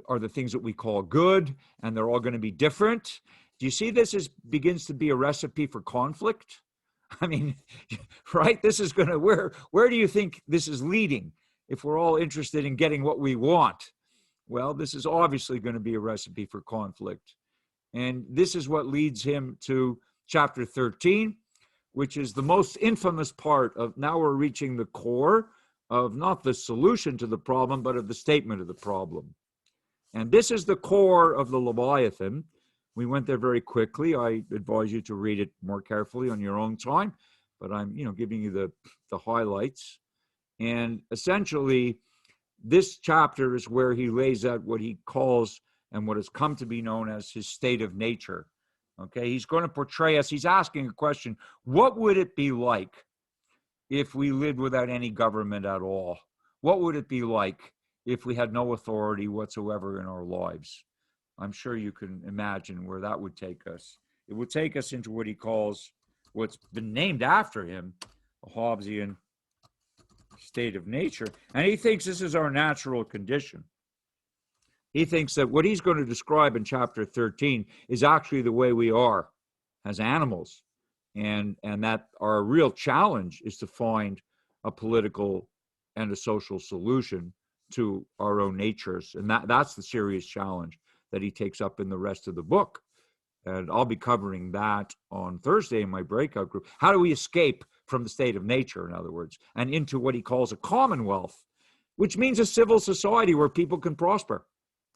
are the things that we call good, and they're all going to be different? Do you see this begins to be a recipe for conflict? I mean, right? This is going to, where do you think this is leading if we're all interested in getting what we want? Well, this is obviously going to be a recipe for conflict. And this is what leads him to chapter 13, which is the most infamous part of, now we're reaching the core of not the solution to the problem, but of the statement of the problem. And this is the core of the Leviathan. We went there very quickly. I advise you to read it more carefully on your own time, but I'm, giving you the highlights. And essentially, this chapter is where he lays out what he calls, and what has come to be known as, his state of nature. Okay, he's going to portray us. He's asking a question: what would it be like if we lived without any government at all? What would it be like if we had no authority whatsoever in our lives? I'm sure you can imagine where that would take us. It would take us into what he calls, what's been named after him, a Hobbesian state of nature. And he thinks this is our natural condition. He thinks that what he's going to describe in chapter 13 is actually the way we are as animals, and that our real challenge is to find a political and a social solution to our own natures. And that's the serious challenge that he takes up in the rest of the book. And I'll be covering that on Thursday in my breakout group. How do we escape from the state of nature, in other words, and into what he calls a commonwealth, which means a civil society where people can prosper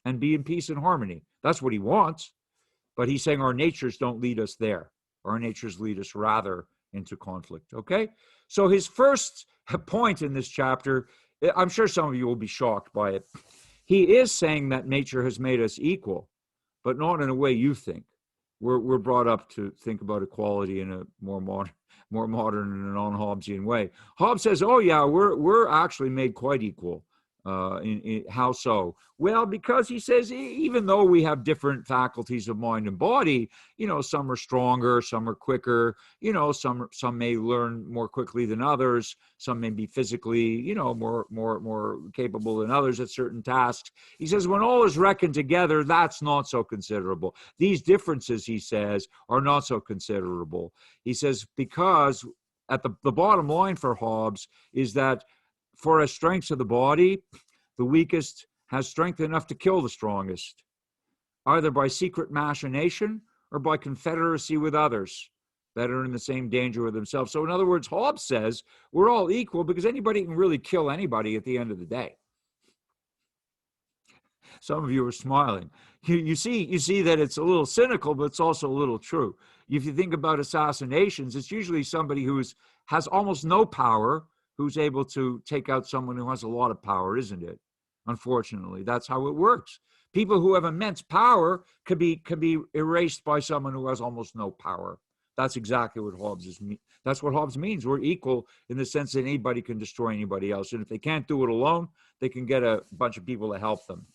and be in peace and harmony. That's what he wants. But he's saying our natures don't lead us there. Our natures lead us rather into conflict. Okay? So his first point in this chapter, I'm sure some of you will be shocked by it. He is saying that nature has made us equal, but not in a way you think. We're brought up to think about equality in a more modern and a non-Hobbesian way. Hobbes says, oh yeah, we're actually made quite equal. How so? Well, because he says, even though we have different faculties of mind and body, some are stronger, some are quicker, some may learn more quickly than others, some may be physically, more capable than others at certain tasks. He says, when all is reckoned together, that's not so considerable. These differences, he says, are not so considerable. He says, because at the bottom line for Hobbes is that for as strengths of the body, the weakest has strength enough to kill the strongest, either by secret machination or by confederacy with others that are in the same danger with themselves. So in other words, Hobbes says we're all equal because anybody can really kill anybody at the end of the day. Some of you are smiling. You see that it's a little cynical, but it's also a little true. If you think about assassinations, it's usually somebody who has almost no power who's able to take out someone who has a lot of power, isn't it? Unfortunately, that's how it works. People who have immense power could be erased by someone who has almost no power. That's exactly what Hobbes is. That's what Hobbes means. We're equal in the sense that anybody can destroy anybody else, and if they can't do it alone, they can get a bunch of people to help them.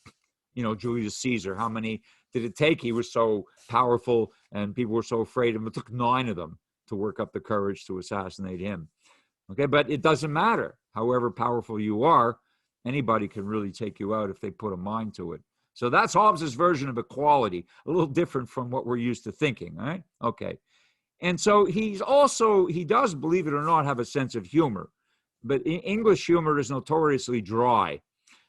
You know, Julius Caesar. How many did it take? He was so powerful, and people were so afraid of him. It took 9 of them to work up the courage to assassinate him. Okay, but it doesn't matter. However powerful you are, anybody can really take you out if they put a mind to it. So that's Hobbes's version of equality, a little different from what we're used to thinking, right? Okay. And so he does, believe it or not, have a sense of humor. But English humor is notoriously dry.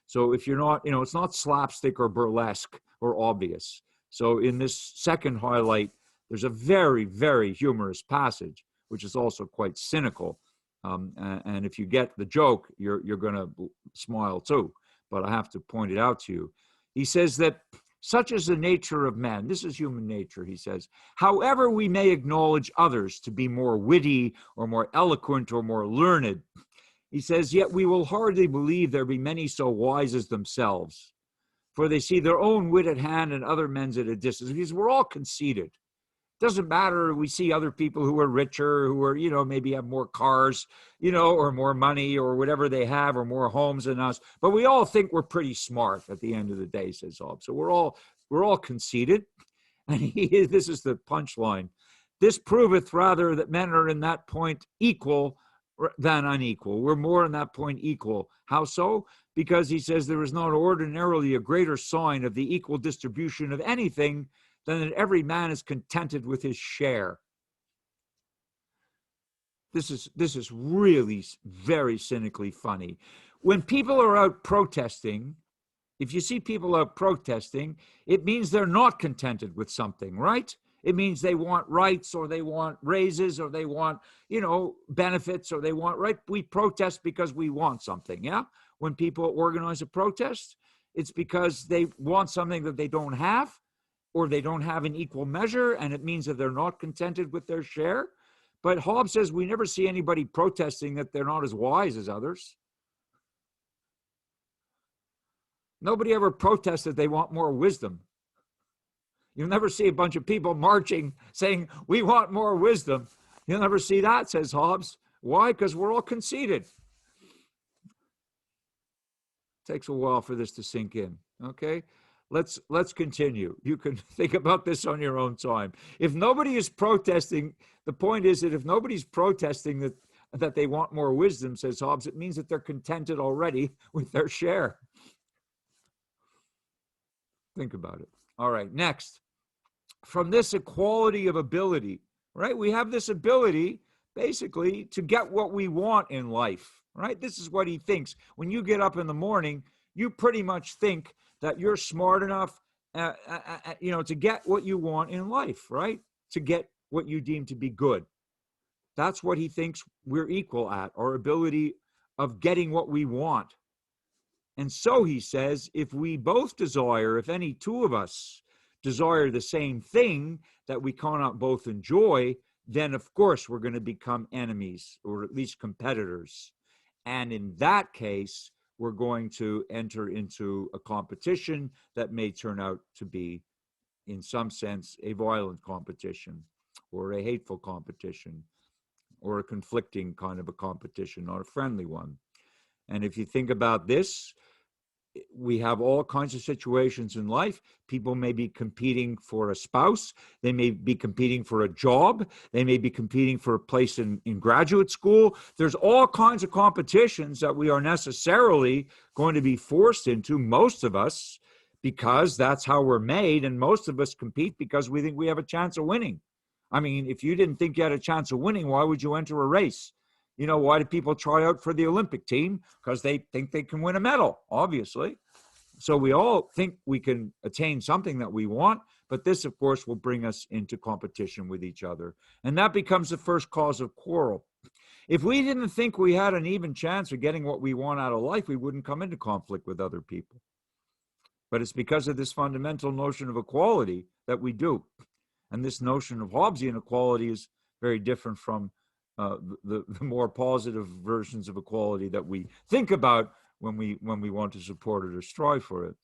So if you're not, it's not slapstick or burlesque or obvious. So in this second highlight, there's a very, very humorous passage, which is also quite cynical. And if you get the joke, you're going to smile too. But I have to point it out to you. He says that such is the nature of man. This is human nature, he says. However, we may acknowledge others to be more witty or more eloquent or more learned, he says, yet we will hardly believe there be many so wise as themselves, for they see their own wit at hand and other men's at a distance. Because we're all conceited. Doesn't matter. We see other people who are richer, who are, maybe have more cars, or more money or whatever they have, or more homes than us. But we all think we're pretty smart at the end of the day, says Hobbes. So we're all conceited. And this is the punchline. This proveth rather that men are in that point equal than unequal. We're more in that point equal. How so? Because he says there is not ordinarily a greater sign of the equal distribution of anything than that every man is contented with his share. This is really very cynically funny. When people are out protesting, if you see people out protesting, it means they're not contented with something, right? It means they want rights, or they want raises, or they want, benefits, or they want, right? We protest because we want something, yeah? When people organize a protest, it's because they want something that they don't have, or they don't have an equal measure, and it means that they're not contented with their share. But Hobbes says we never see anybody protesting that they're not as wise as others. Nobody ever protests that they want more wisdom. You'll never see a bunch of people marching saying, we want more wisdom. You'll never see that, says Hobbes. Why? Because we're all conceited. Takes a while for this to sink in, okay? Let's continue. You can think about this on your own time. If nobody is protesting, the point is that if nobody's protesting that they want more wisdom, says Hobbes, it means that they're contented already with their share. Think about it. All right, next. From this equality of ability, right? We have this ability, basically, to get what we want in life, right? This is what he thinks. When you get up in the morning, you pretty much think that you're smart enough, to get what you want in life, right? To get what you deem to be good. That's what he thinks we're equal at, our ability of getting what we want. And so he says, if we both desire, if any two of us desire the same thing that we cannot both enjoy, then of course we're going to become enemies, or at least competitors. And in that case, we're going to enter into a competition that may turn out to be, in some sense, a violent competition, or a hateful competition, or a conflicting kind of a competition, not a friendly one. And if you think about this, we have all kinds of situations in life. People may be competing for a spouse. They may be competing for a job. They may be competing for a place in graduate school. There's all kinds of competitions that we are necessarily going to be forced into, most of us, because that's how we're made. And most of us compete because we think we have a chance of winning. I mean, if you didn't think you had a chance of winning, why would you enter a race? Why do people try out for the Olympic team? Because they think they can win a medal, obviously. So we all think we can attain something that we want, but this, of course, will bring us into competition with each other. And that becomes the first cause of quarrel. If we didn't think we had an even chance of getting what we want out of life, we wouldn't come into conflict with other people. But it's because of this fundamental notion of equality that we do. And this notion of Hobbesian equality is very different from the more positive versions of equality that we think about when we want to support it or strive for it.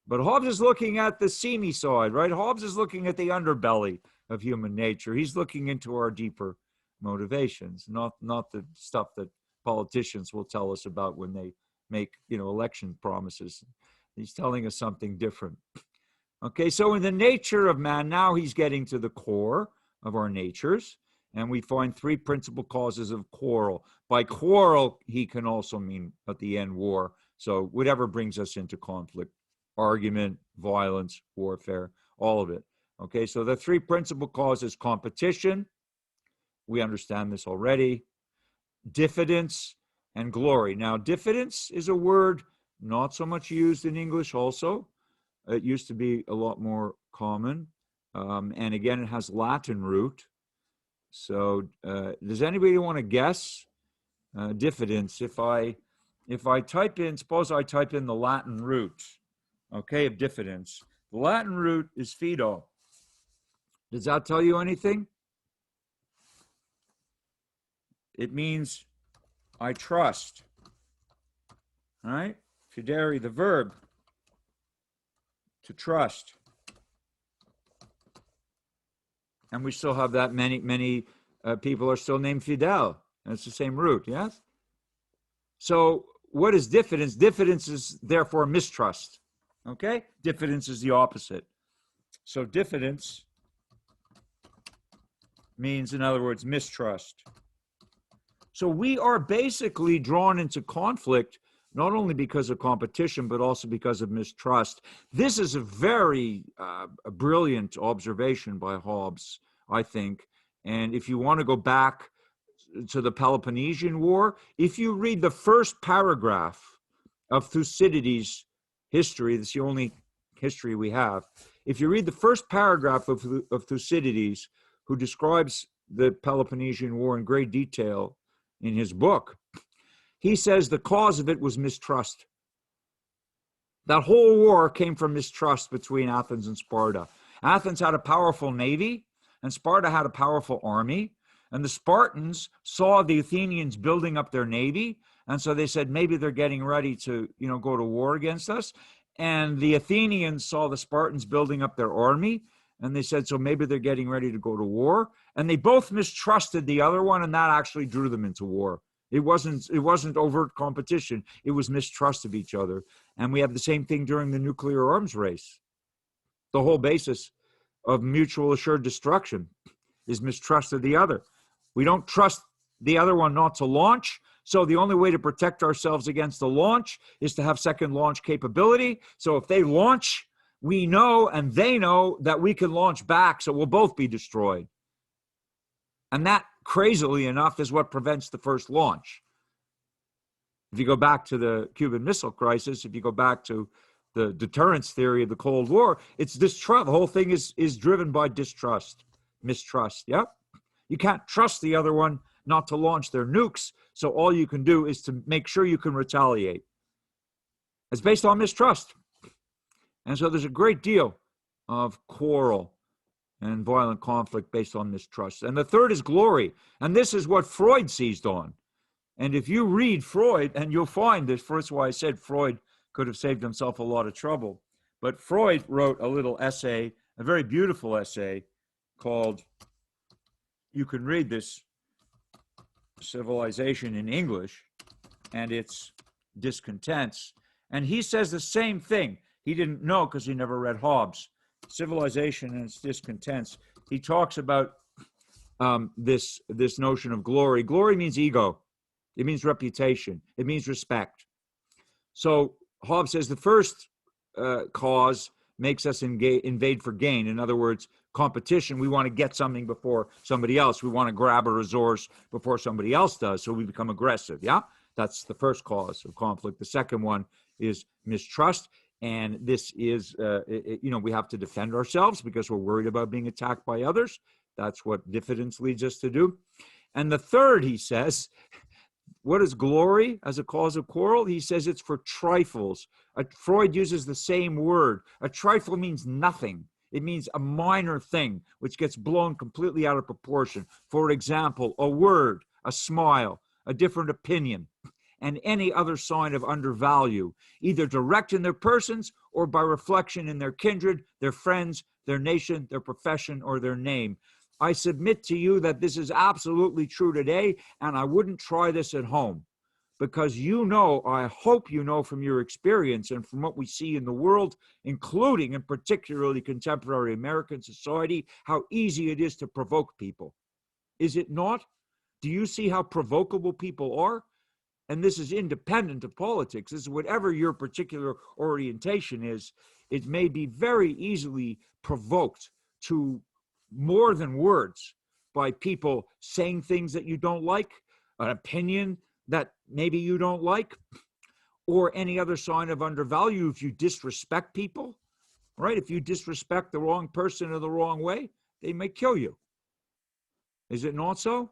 But Hobbes is looking at the seamy side, right? Hobbes is looking at the underbelly of human nature. He's looking into our deeper motivations, not the stuff that politicians will tell us about when they make, election promises. He's telling us something different. Okay, so in the nature of man, now he's getting to the core of our natures, and we find three principal causes of quarrel. By quarrel, he can also mean at the end war. So whatever brings us into conflict, argument, violence, warfare, all of it. Okay, so the three principal causes: competition, we understand this already, diffidence, and glory. Now, diffidence is a word not so much used in English also. It used to be a lot more common. And again, it has Latin root. So does anybody want to guess diffidence? If I type in, suppose I type in the Latin root, okay, of diffidence. The Latin root is fido. Does that tell you anything? It means I trust. All right? Fidere, the verb, to trust. And we still have that. Many people are still named Fidel. And it's the same root, yes? So what is diffidence? Diffidence is therefore mistrust. Okay? Diffidence is the opposite. So diffidence means, in other words, mistrust. So we are basically drawn into conflict, not only because of competition, but also because of mistrust. This is a very brilliant observation by Hobbes, I think. And if you want to go back to the Peloponnesian War, if you read the first paragraph of Thucydides' history, that's the only history we have. If you read the first paragraph of Thucydides, who describes the Peloponnesian War in great detail in his book, he says the cause of it was mistrust. That whole war came from mistrust between Athens and Sparta. Athens had a powerful navy, and Sparta had a powerful army. And the Spartans saw the Athenians building up their navy, and so they said, maybe they're getting ready to, go to war against us. And the Athenians saw the Spartans building up their army, and they said, so maybe they're getting ready to go to war. And they both mistrusted the other one, and that actually drew them into war. It wasn't overt competition. It was mistrust of each other. And we have the same thing during the nuclear arms race. The whole basis of mutual assured destruction is mistrust of the other. We don't trust the other one not to launch. So the only way to protect ourselves against the launch is to have second launch capability. So if they launch, we know and they know that we can launch back, so we'll both be destroyed. And that, crazily enough, is what prevents the first launch. If you go back to the Cuban Missile Crisis, if you go back to the deterrence theory of the Cold War, it's distrust. The whole thing is driven by distrust, mistrust, yeah? You can't trust the other one not to launch their nukes, so all you can do is to make sure you can retaliate. It's based on mistrust. And so there's a great deal of quarrel and violent conflict based on mistrust. And the third is glory. And this is what Freud seized on. And if you read Freud, and you'll find this, first why I said Freud could have saved himself a lot of trouble. But Freud wrote a little essay, a very beautiful essay called, you can read this, Civilization in English, and its discontents. And he says the same thing. He didn't know because he never read Hobbes. Civilization and its discontents. He talks about this notion of glory. Glory means ego. It means reputation. It means respect. So Hobbes says the first cause makes us invade for gain. In other words, competition. We want to get something before somebody else. We want to grab a resource before somebody else does, so we become aggressive. Yeah, that's the first cause of conflict. The second one is mistrust. And this is, we have to defend ourselves because we're worried about being attacked by others. That's what diffidence leads us to do. And the third, he says, what is glory as a cause of quarrel? He says it's for trifles. Freud uses the same word. A trifle means nothing. It means a minor thing, which gets blown completely out of proportion. For example, a word, a smile, a different opinion. and any other sign of undervalue, either direct in their persons or by reflection in their kindred, their friends, their nation, their profession, or their name. I submit to you that this is absolutely true today, and I wouldn't try this at home. Because you know, I hope you know from your experience and from what we see in the world, including and particularly contemporary American society, how easy it is to provoke people. Is it not? Do you see how provocable people are? And this is independent of politics. This is whatever your particular orientation is. It may be very easily provoked to more than words by people saying things that you don't like, an opinion that maybe you don't like, or any other sign of undervalue. If you disrespect people, right? If you disrespect the wrong person in the wrong way, they may kill you. Is it not so?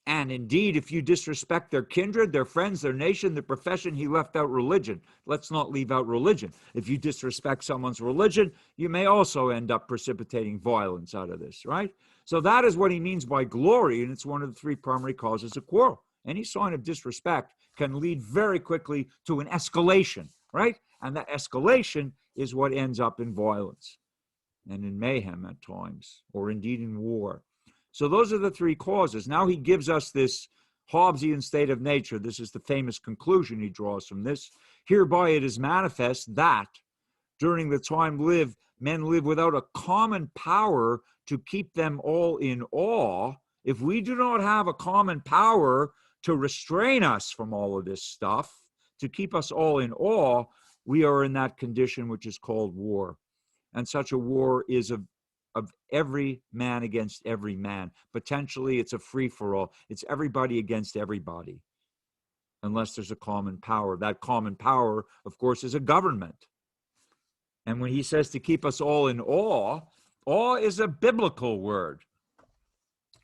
And indeed, if you disrespect their kindred, their friends, their nation, their profession, he left out religion. Let's not leave out religion. If you disrespect someone's religion, you may also end up precipitating violence out of this, right? So that is what he means by glory, and it's one of the three primary causes of quarrel. Any sign of disrespect can lead very quickly to an escalation, right? And that escalation is what ends up in violence and in mayhem at times, or indeed in war. So those are the three causes. Now he gives us this Hobbesian state of nature. This is the famous conclusion he draws from this. Hereby it is manifest that during the time men live without a common power to keep them all in awe. If we do not have a common power to restrain us from all of this stuff, to keep us all in awe, we are in that condition which is called war. And such a war is of every man against every man. Potentially, it's a free-for-all. It's everybody against everybody, unless there's a common power. That common power, of course, is a government. And when he says to keep us all in awe, awe is a biblical word.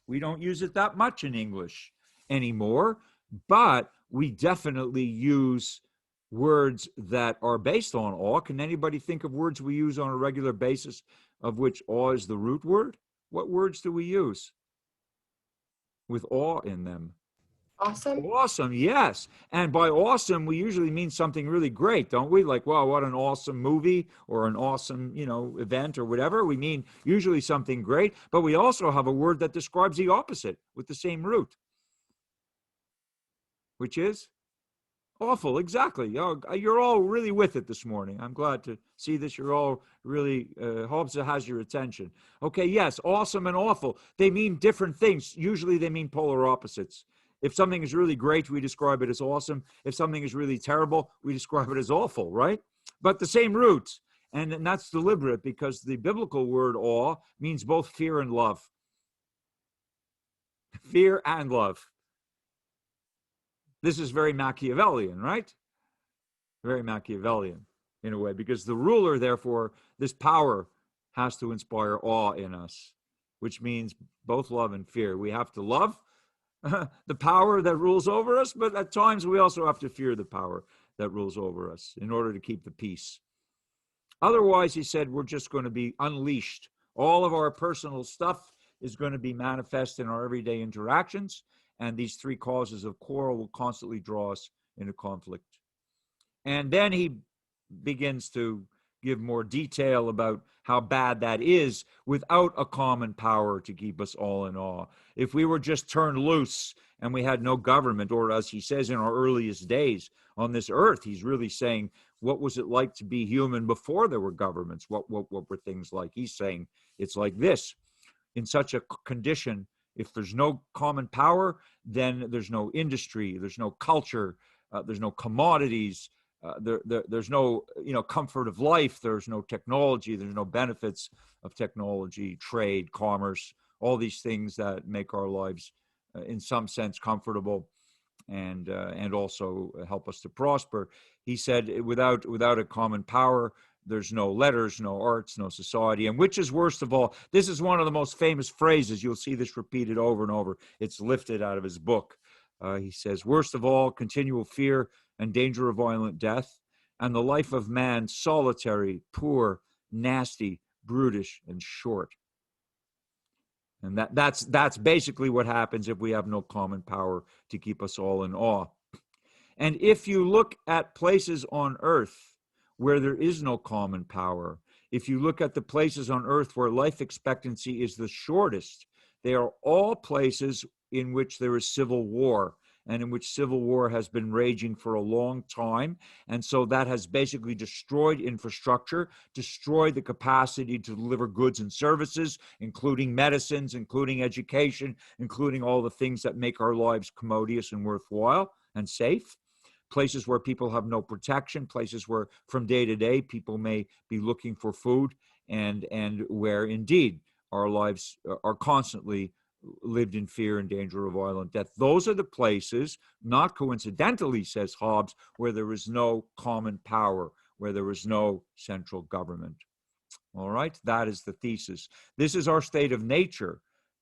We don't use it that much in English anymore, but we definitely use words that are based on awe. Can anybody think of words we use on a regular basis of which awe is the root word? What words do we use with awe in them? Awesome. Awesome, yes. And by awesome, we usually mean something really great, don't we? Like, wow, what an awesome movie or an awesome, event or whatever. We mean usually something great, but we also have a word that describes the opposite with the same root, which is awful. Exactly. You're all really with it this morning. I'm glad to see this. You're all really, Hobbes has your attention. Okay, yes, awesome and awful. They mean different things. Usually they mean polar opposites. If something is really great, we describe it as awesome. If something is really terrible, we describe it as awful, right? But the same roots. And that's deliberate because the biblical word awe means both fear and love. Fear and love. This is very Machiavellian, right? Very Machiavellian in a way, because the ruler, therefore, this power has to inspire awe in us, which means both love and fear. We have to love the power that rules over us, but at times we also have to fear the power that rules over us in order to keep the peace. Otherwise, he said, we're just going to be unleashed. All of our personal stuff is going to be manifest in our everyday interactions, and these three causes of quarrel will constantly draw us into conflict. And then he begins to give more detail about how bad that is without a common power to keep us all in awe. If we were just turned loose and we had no government, or as he says in our earliest days on this earth, he's really saying, what was it like to be human before there were governments? What were things like? He's saying it's like this. In such a condition, if there's no common power, then there's no industry, there's no culture, there's no commodities, there's no comfort of life, there's no technology, there's no benefits of technology, trade, commerce, all these things that make our lives in some sense comfortable and also help us to prosper. He said without a common power, there's no letters, no arts, no society. And which is worst of all, this is one of the most famous phrases. You'll see this repeated over and over. It's lifted out of his book. He says, worst of all, continual fear and danger of violent death, and the life of man solitary, poor, nasty, brutish, and short. And that's basically what happens if we have no common power to keep us all in awe. And if you look at places on earth where there is no common power, if you look at the places on earth where life expectancy is the shortest, they are all places in which there is civil war, and in which civil war has been raging for a long time. And so that has basically destroyed infrastructure, destroyed the capacity to deliver goods and services, including medicines, including education, including all the things that make our lives commodious and worthwhile and safe. Places where people have no protection, places where from day to day people may be looking for food, and where indeed our lives are constantly lived in fear and danger of violent death. Those are the places, not coincidentally, says Hobbes, where there is no common power, where there is no central government. All right, that is the thesis. This is our state of nature.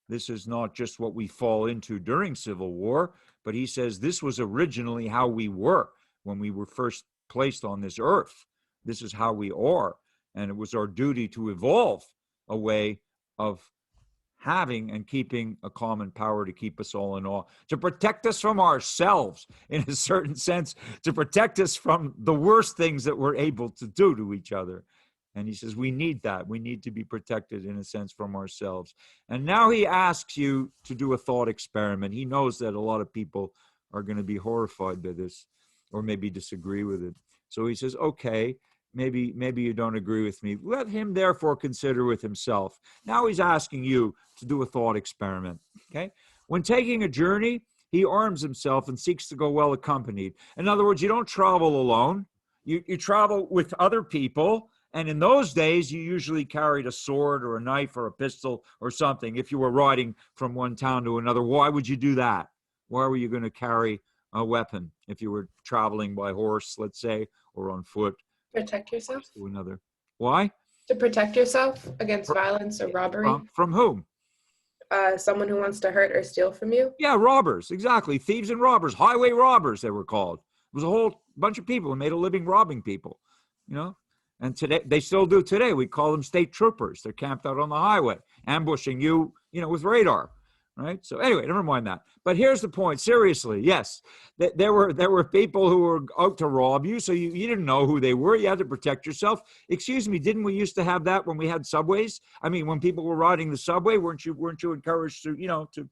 This is not just what we fall into during civil war, but he says this was originally how we were when we were first placed on this earth. This is how we are, and it was our duty to evolve a way of having and keeping a common power to keep us all in awe, to protect us from ourselves, in a certain sense, to protect us from the worst things that we're able to do to each other. And he says we need that. We need to be protected, in a sense, from ourselves. And now he asks you to do a thought experiment. He knows that a lot of people are going to be horrified by this, or maybe disagree with it. So he says, okay, maybe you don't agree with me. Let him therefore consider with himself. Now he's asking you to do a thought experiment. Okay? When taking a journey, he arms himself and seeks to go well accompanied. In other words, you don't travel alone. You travel with other people. And in those days, you usually carried a sword or a knife or a pistol or something. If you were riding from one town to another, why would you do that? Why were you going to carry a weapon if you were traveling by horse, let's say, or on foot? Protect yourself. To another. Why? To protect yourself against violence or robbery. From whom? Someone who wants to hurt or steal from you. Yeah, robbers, exactly. Thieves and robbers, highway robbers, they were called. It was a whole bunch of people who made a living robbing people, you know? And today, they still do today. We call them state troopers. They're camped out on the highway, ambushing you, with radar, right? So anyway, never mind that. But here's the point. Seriously, yes, there were people who were out to rob you, so you didn't know who they were. You had to protect yourself. Excuse me, didn't we used to have that when we had subways? I mean, when people were riding the subway, weren't you encouraged to, to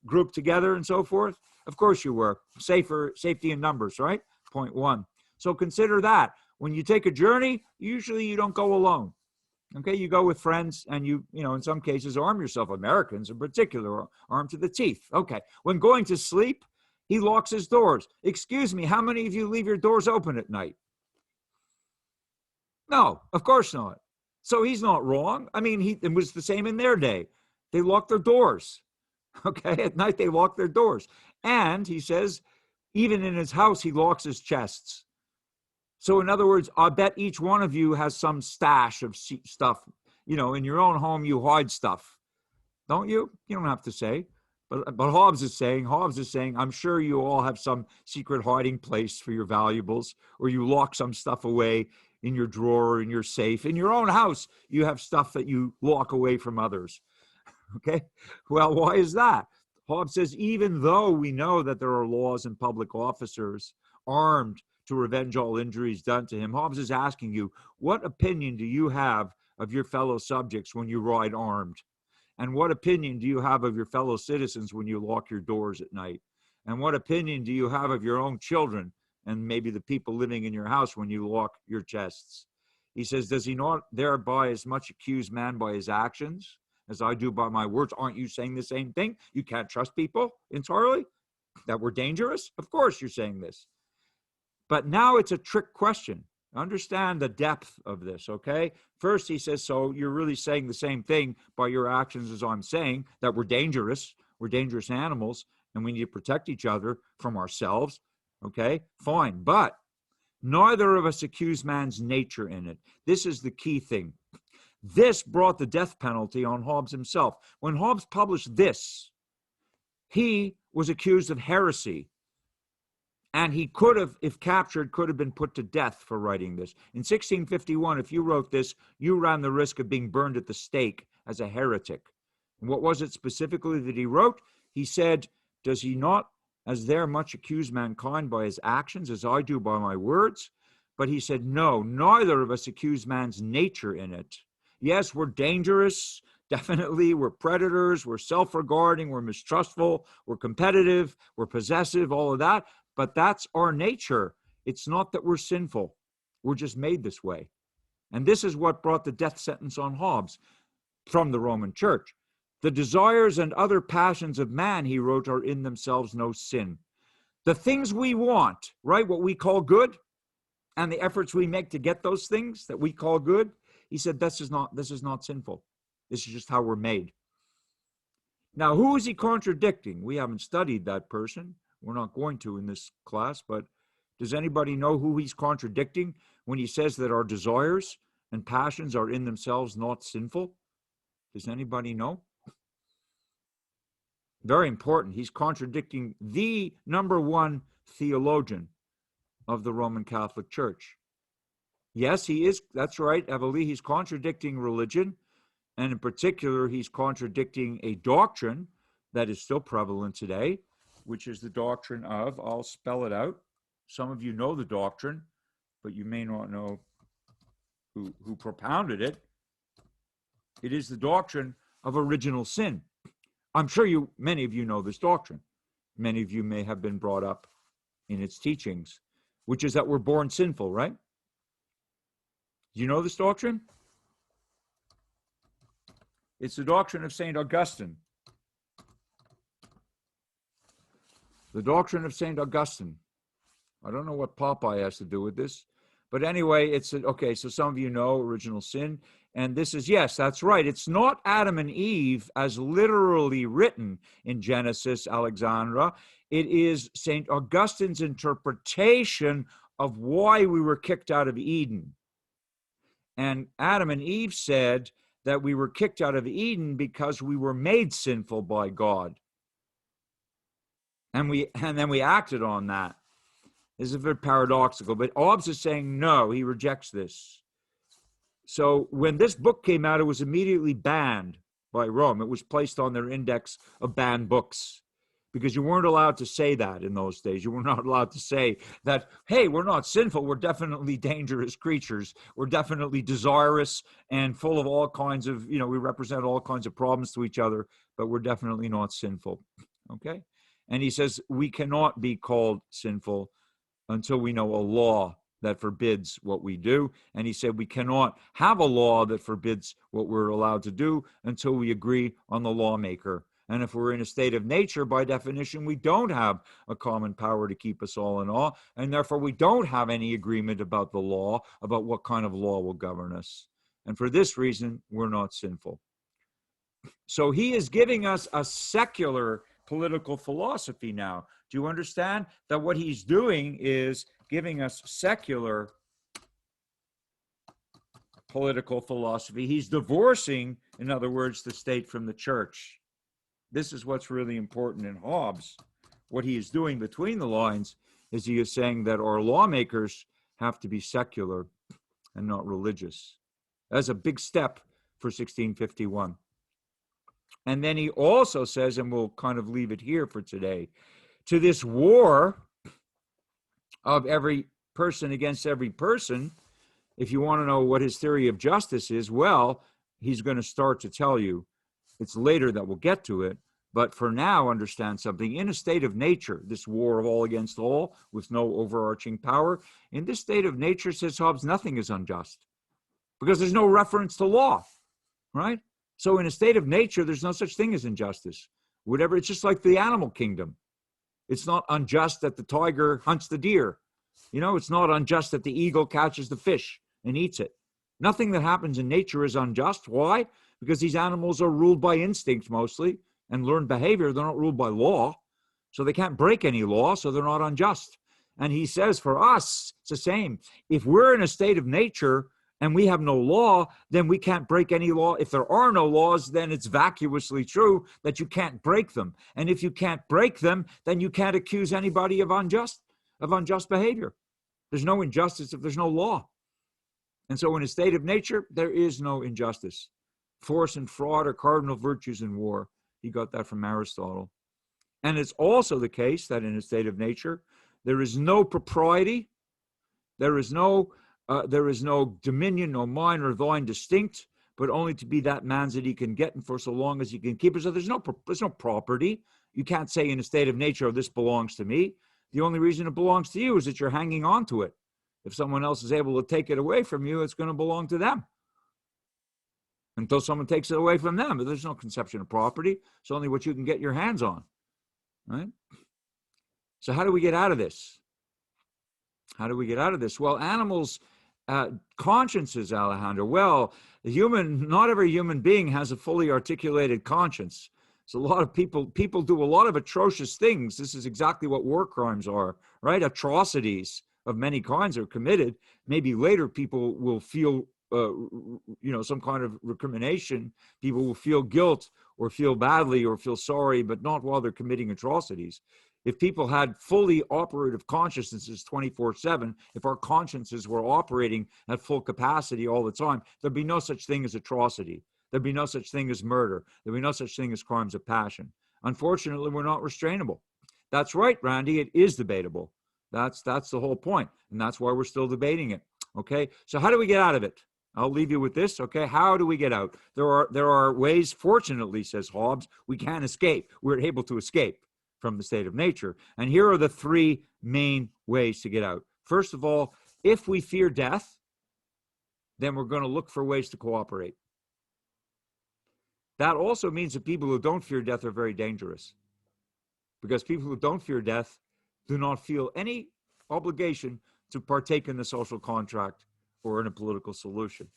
group together and so forth? Of course you were. Safety in numbers, right? Point one. So consider that. When you take a journey, usually you don't go alone. Okay, you go with friends, and you in some cases arm yourself. Americans in particular are armed to the teeth. Okay, when going to sleep, he locks his doors. Excuse me, how many of you leave your doors open at night? No, of course not. So he's not wrong. I mean, it was the same in their day. They locked their doors. Okay, at night they lock their doors. And he says, even in his house, he locks his chests. So in other words, I bet each one of you has some stash of stuff. In your own home, you hide stuff. Don't you? You don't have to say. But Hobbes is saying, I'm sure you all have some secret hiding place for your valuables, or you lock some stuff away in your drawer, in your safe. In your own house, you have stuff that you lock away from others. Okay? Well, why is that? Hobbes says, even though we know that there are laws and public officers armed to revenge all injuries done to him, Hobbes is asking you, what opinion do you have of your fellow subjects when you ride armed? And what opinion do you have of your fellow citizens when you lock your doors at night? And what opinion do you have of your own children and maybe the people living in your house when you lock your chests? He says, does he not thereby as much accuse man by his actions as I do by my words? Aren't you saying the same thing? You can't trust people entirely? That we're dangerous? Of course you're saying this. But now it's a trick question. Understand the depth of this, okay? First, he says, so you're really saying the same thing by your actions as I'm saying, that we're dangerous animals, and we need to protect each other from ourselves, okay? Fine, but neither of us accuse man's nature in it. This is the key thing. This brought the death penalty on Hobbes himself. When Hobbes published this, he was accused of heresy. And he could have, if captured, could have been put to death for writing this. In 1651, if you wrote this, you ran the risk of being burned at the stake as a heretic. And what was it specifically that he wrote? He said, does he not, as there much accuse mankind by his actions, as I do by my words? But he said, no, neither of us accuse man's nature in it. Yes, we're dangerous. Definitely, we're predators, we're self-regarding, we're mistrustful, we're competitive, we're possessive, all of that. But that's our nature. It's not that we're sinful. We're just made this way. And this is what brought the death sentence on Hobbes from the Roman Church. The desires and other passions of man, he wrote, are in themselves no sin. The things we want, right, what we call good, and the efforts we make to get those things that we call good, he said, this is not sinful. This is just how we're made. Now, who is he contradicting? We haven't studied that person. We're not going to in this class, but does anybody know who he's contradicting when he says that our desires and passions are in themselves not sinful? Does anybody know? Very important. He's contradicting the number one theologian of the Roman Catholic Church. Yes, he is. That's right, Evely. He's contradicting religion. And in particular, he's contradicting a doctrine that is still prevalent today, which is the doctrine of, I'll spell it out. Some of you know the doctrine, but you may not know who propounded it. It is the doctrine of original sin. I'm sure many of you know this doctrine. Many of you may have been brought up in its teachings, which is that we're born sinful, right? Do you know this doctrine? It's the doctrine of St. Augustine. The doctrine of St. Augustine. I don't know what Popeye has to do with this. But anyway, okay, so some of you know original sin. And this is, yes, that's right. It's not Adam and Eve as literally written in Genesis, Alexandra. It is St. Augustine's interpretation of why we were kicked out of Eden. And Adam and Eve said that we were kicked out of Eden because we were made sinful by God. And then we acted on that. This is very paradoxical, but Hobbes is saying no, he rejects this. So when this book came out, it was immediately banned by Rome. It was placed on their index of banned books because you weren't allowed to say that in those days. You were not allowed to say that, hey, we're not sinful. We're definitely dangerous creatures. We're definitely desirous and full of all kinds of, we represent all kinds of problems to each other, but we're definitely not sinful. Okay? And he says we cannot be called sinful until we know a law that forbids what we do. And he said we cannot have a law that forbids what we're allowed to do until we agree on the lawmaker. And if we're in a state of nature, by definition, we don't have a common power to keep us all in awe. And therefore, we don't have any agreement about the law, about what kind of law will govern us. And for this reason, we're not sinful. So he is giving us a secular political philosophy now. Do you understand that what he's doing is giving us secular political philosophy? He's divorcing, in other words, the state from the church. This is what's really important in Hobbes. What he is doing between the lines is he is saying that our lawmakers have to be secular and not religious. That's a big step for 1651. And then he also says, and we'll kind of leave it here for today, to this war of every person against every person, if you want to know what his theory of justice is, well, he's going to start to tell you. It's later that we'll get to it. But for now, understand something. In a state of nature, this war of all against all with no overarching power, in this state of nature, says Hobbes, nothing is unjust because there's no reference to law, right? So in a state of nature, there's no such thing as injustice. Whatever, it's just like the animal kingdom. It's not unjust that the tiger hunts the deer. It's not unjust that the eagle catches the fish and eats it. Nothing that happens in nature is unjust. Why? Because these animals are ruled by instinct mostly and learned behavior. They're not ruled by law. So they can't break any law, so they're not unjust. And he says for us, it's the same. If we're in a state of nature and we have no law, then we can't break any law. If there are no laws, then it's vacuously true that you can't break them. And if you can't break them, then you can't accuse anybody of unjust behavior. There's no injustice if there's no law. And so in a state of nature, there is no injustice. Force and fraud are cardinal virtues in war. He got that from Aristotle. And it's also the case that in a state of nature, there is no propriety, there is no dominion, no mine or thine distinct, but only to be that man's that he can get, and for so long as he can keep it. So there's no property. You can't say in a state of nature, oh, this belongs to me. The only reason it belongs to you is that you're hanging on to it. If someone else is able to take it away from you, it's going to belong to them until someone takes it away from them. But there's no conception of property. It's only what you can get your hands on, right? So how do we get out of this? How do we get out of this? Well, animals, consciences, Alejandro. Well, not every human being has a fully articulated conscience. So a lot of people do a lot of atrocious things. This is exactly what war crimes are, right? Atrocities of many kinds are committed. Maybe later people will feel, some kind of recrimination. People will feel guilt or feel badly or feel sorry, but not while they're committing atrocities. If people had fully operative consciousnesses 24/7, if our consciences were operating at full capacity all the time, there'd be no such thing as atrocity. There'd be no such thing as murder. There'd be no such thing as crimes of passion. Unfortunately, we're not restrainable. That's right, Randy. It is debatable. That's the whole point, and that's why we're still debating it. Okay, so how do we get out of it? I'll leave you with this. Okay, how do we get out? There are ways. Fortunately, says Hobbes, we can escape. We're able to escape from the state of nature, and here are the three main ways to get out. First of all, if we fear death, then we're going to look for ways to cooperate. That also means that people who don't fear death are very dangerous, because people who don't fear death do not feel any obligation to partake in the social contract or in a political solution.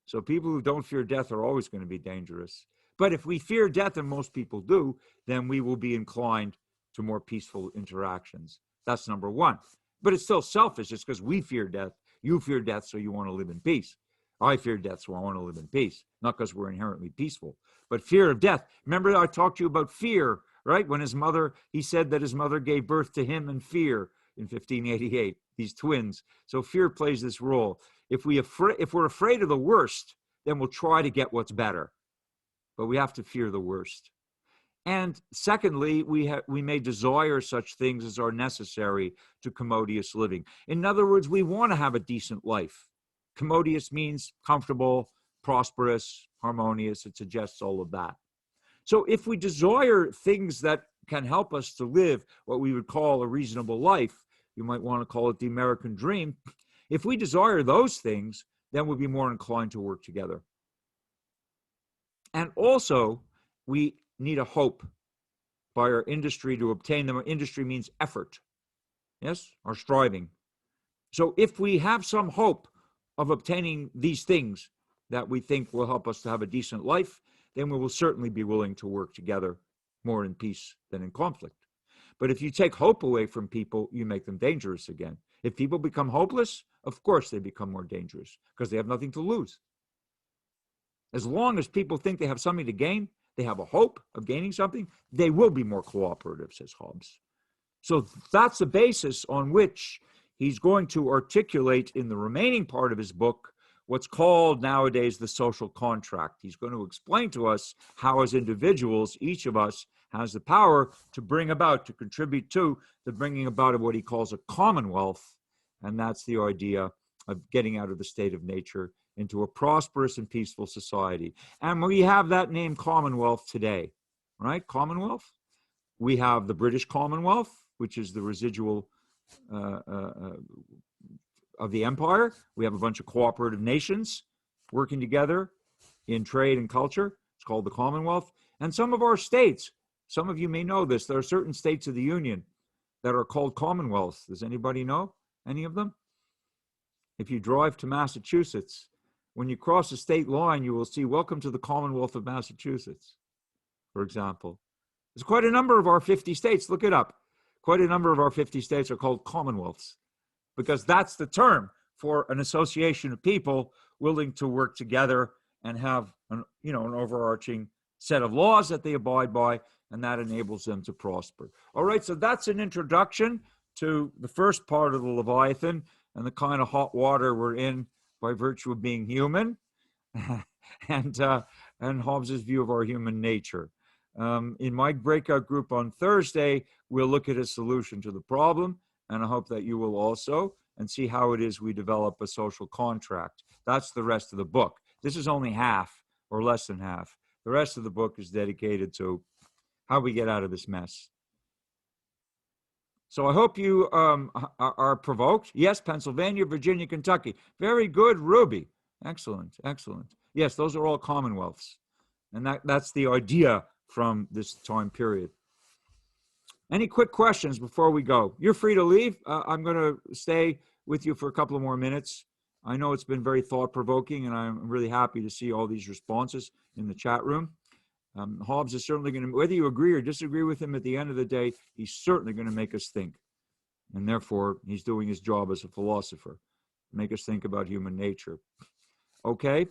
So people who don't fear death are always going to be dangerous. But if we fear death, and most people do, then we will be inclined to more peaceful interactions. That's number one. But it's still selfish. It's because we fear death. You fear death, so you want to live in peace. I fear death, so I want to live in peace, not because we're inherently peaceful. But fear of death. Remember, I talked to you about fear, right? When he said that his mother gave birth to him in fear in 1588, these twins. So fear plays this role. If we're afraid of the worst, then we'll try to get what's better. But we have to fear the worst. And secondly, we may desire such things as are necessary to commodious living. In other words, we want to have a decent life. Commodious means comfortable, prosperous, harmonious. It suggests all of that. So if we desire things that can help us to live what we would call a reasonable life, you might want to call it the American dream. If we desire those things, then we'll be more inclined to work together. And also, we need a hope by our industry to obtain them. Industry means effort, yes, or striving. So if we have some hope of obtaining these things that we think will help us to have a decent life, then we will certainly be willing to work together more in peace than in conflict. But if you take hope away from people, you make them dangerous again. If people become hopeless, of course they become more dangerous because they have nothing to lose. As long as people think they have something to gain, they have a hope of gaining something, they will be more cooperative, says Hobbes. So that's the basis on which he's going to articulate in the remaining part of his book what's called nowadays the social contract. He's going to explain to us how, as individuals, each of us has the power to bring about, to contribute to the bringing about of what he calls a commonwealth. And that's the idea of getting out of the state of nature into a prosperous and peaceful society. And we have that name Commonwealth today, right? Commonwealth. We have the British Commonwealth, which is the residual of the empire. We have a bunch of cooperative nations working together in trade and culture. It's called the Commonwealth. And some of our states, some of you may know this, there are certain states of the Union that are called Commonwealths. Does anybody know any of them? If you drive to Massachusetts, when you cross the state line, you will see, "Welcome to the Commonwealth of Massachusetts," for example. There's quite a number of our 50 states, look it up. Quite a number of our 50 states are called commonwealths, because that's the term for an association of people willing to work together and have an overarching set of laws that they abide by, and that enables them to prosper. All right, so that's an introduction to the first part of the Leviathan and the kind of hot water we're in by virtue of being human. And and Hobbes's view of our human nature. In my breakout group on Thursday, we'll look at a solution to the problem, and I hope that you will also, and see how it is we develop a social contract. That's the rest of the book. This is only half or less than half. The rest of the book is dedicated to how we get out of this mess. So I hope you are provoked. Yes, Pennsylvania, Virginia, Kentucky. Very good, Ruby. Excellent, excellent. Yes, those are all commonwealths. And that's the idea from this time period. Any quick questions before we go? You're free to leave. I'm going to stay with you for a couple of more minutes. I know it's been very thought-provoking, and I'm really happy to see all these responses in the chat room. Hobbes is certainly going to, whether you agree or disagree with him at the end of the day, he's certainly going to make us think. And therefore, he's doing his job as a philosopher, make us think about human nature. Okay?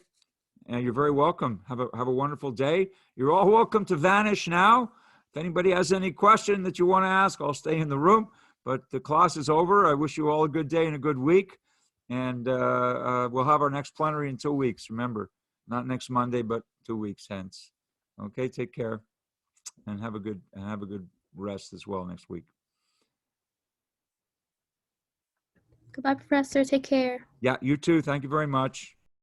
And you're very welcome. Have a wonderful day. You're all welcome to vanish now. If anybody has any question that you want to ask, I'll stay in the room. But the class is over. I wish you all a good day and a good week. And we'll have our next plenary in 2 weeks. Remember, not next Monday, but 2 weeks hence. Okay, take care, and have a good rest as well next week. Goodbye, Professor. Take care. Yeah, you too. Thank you very much.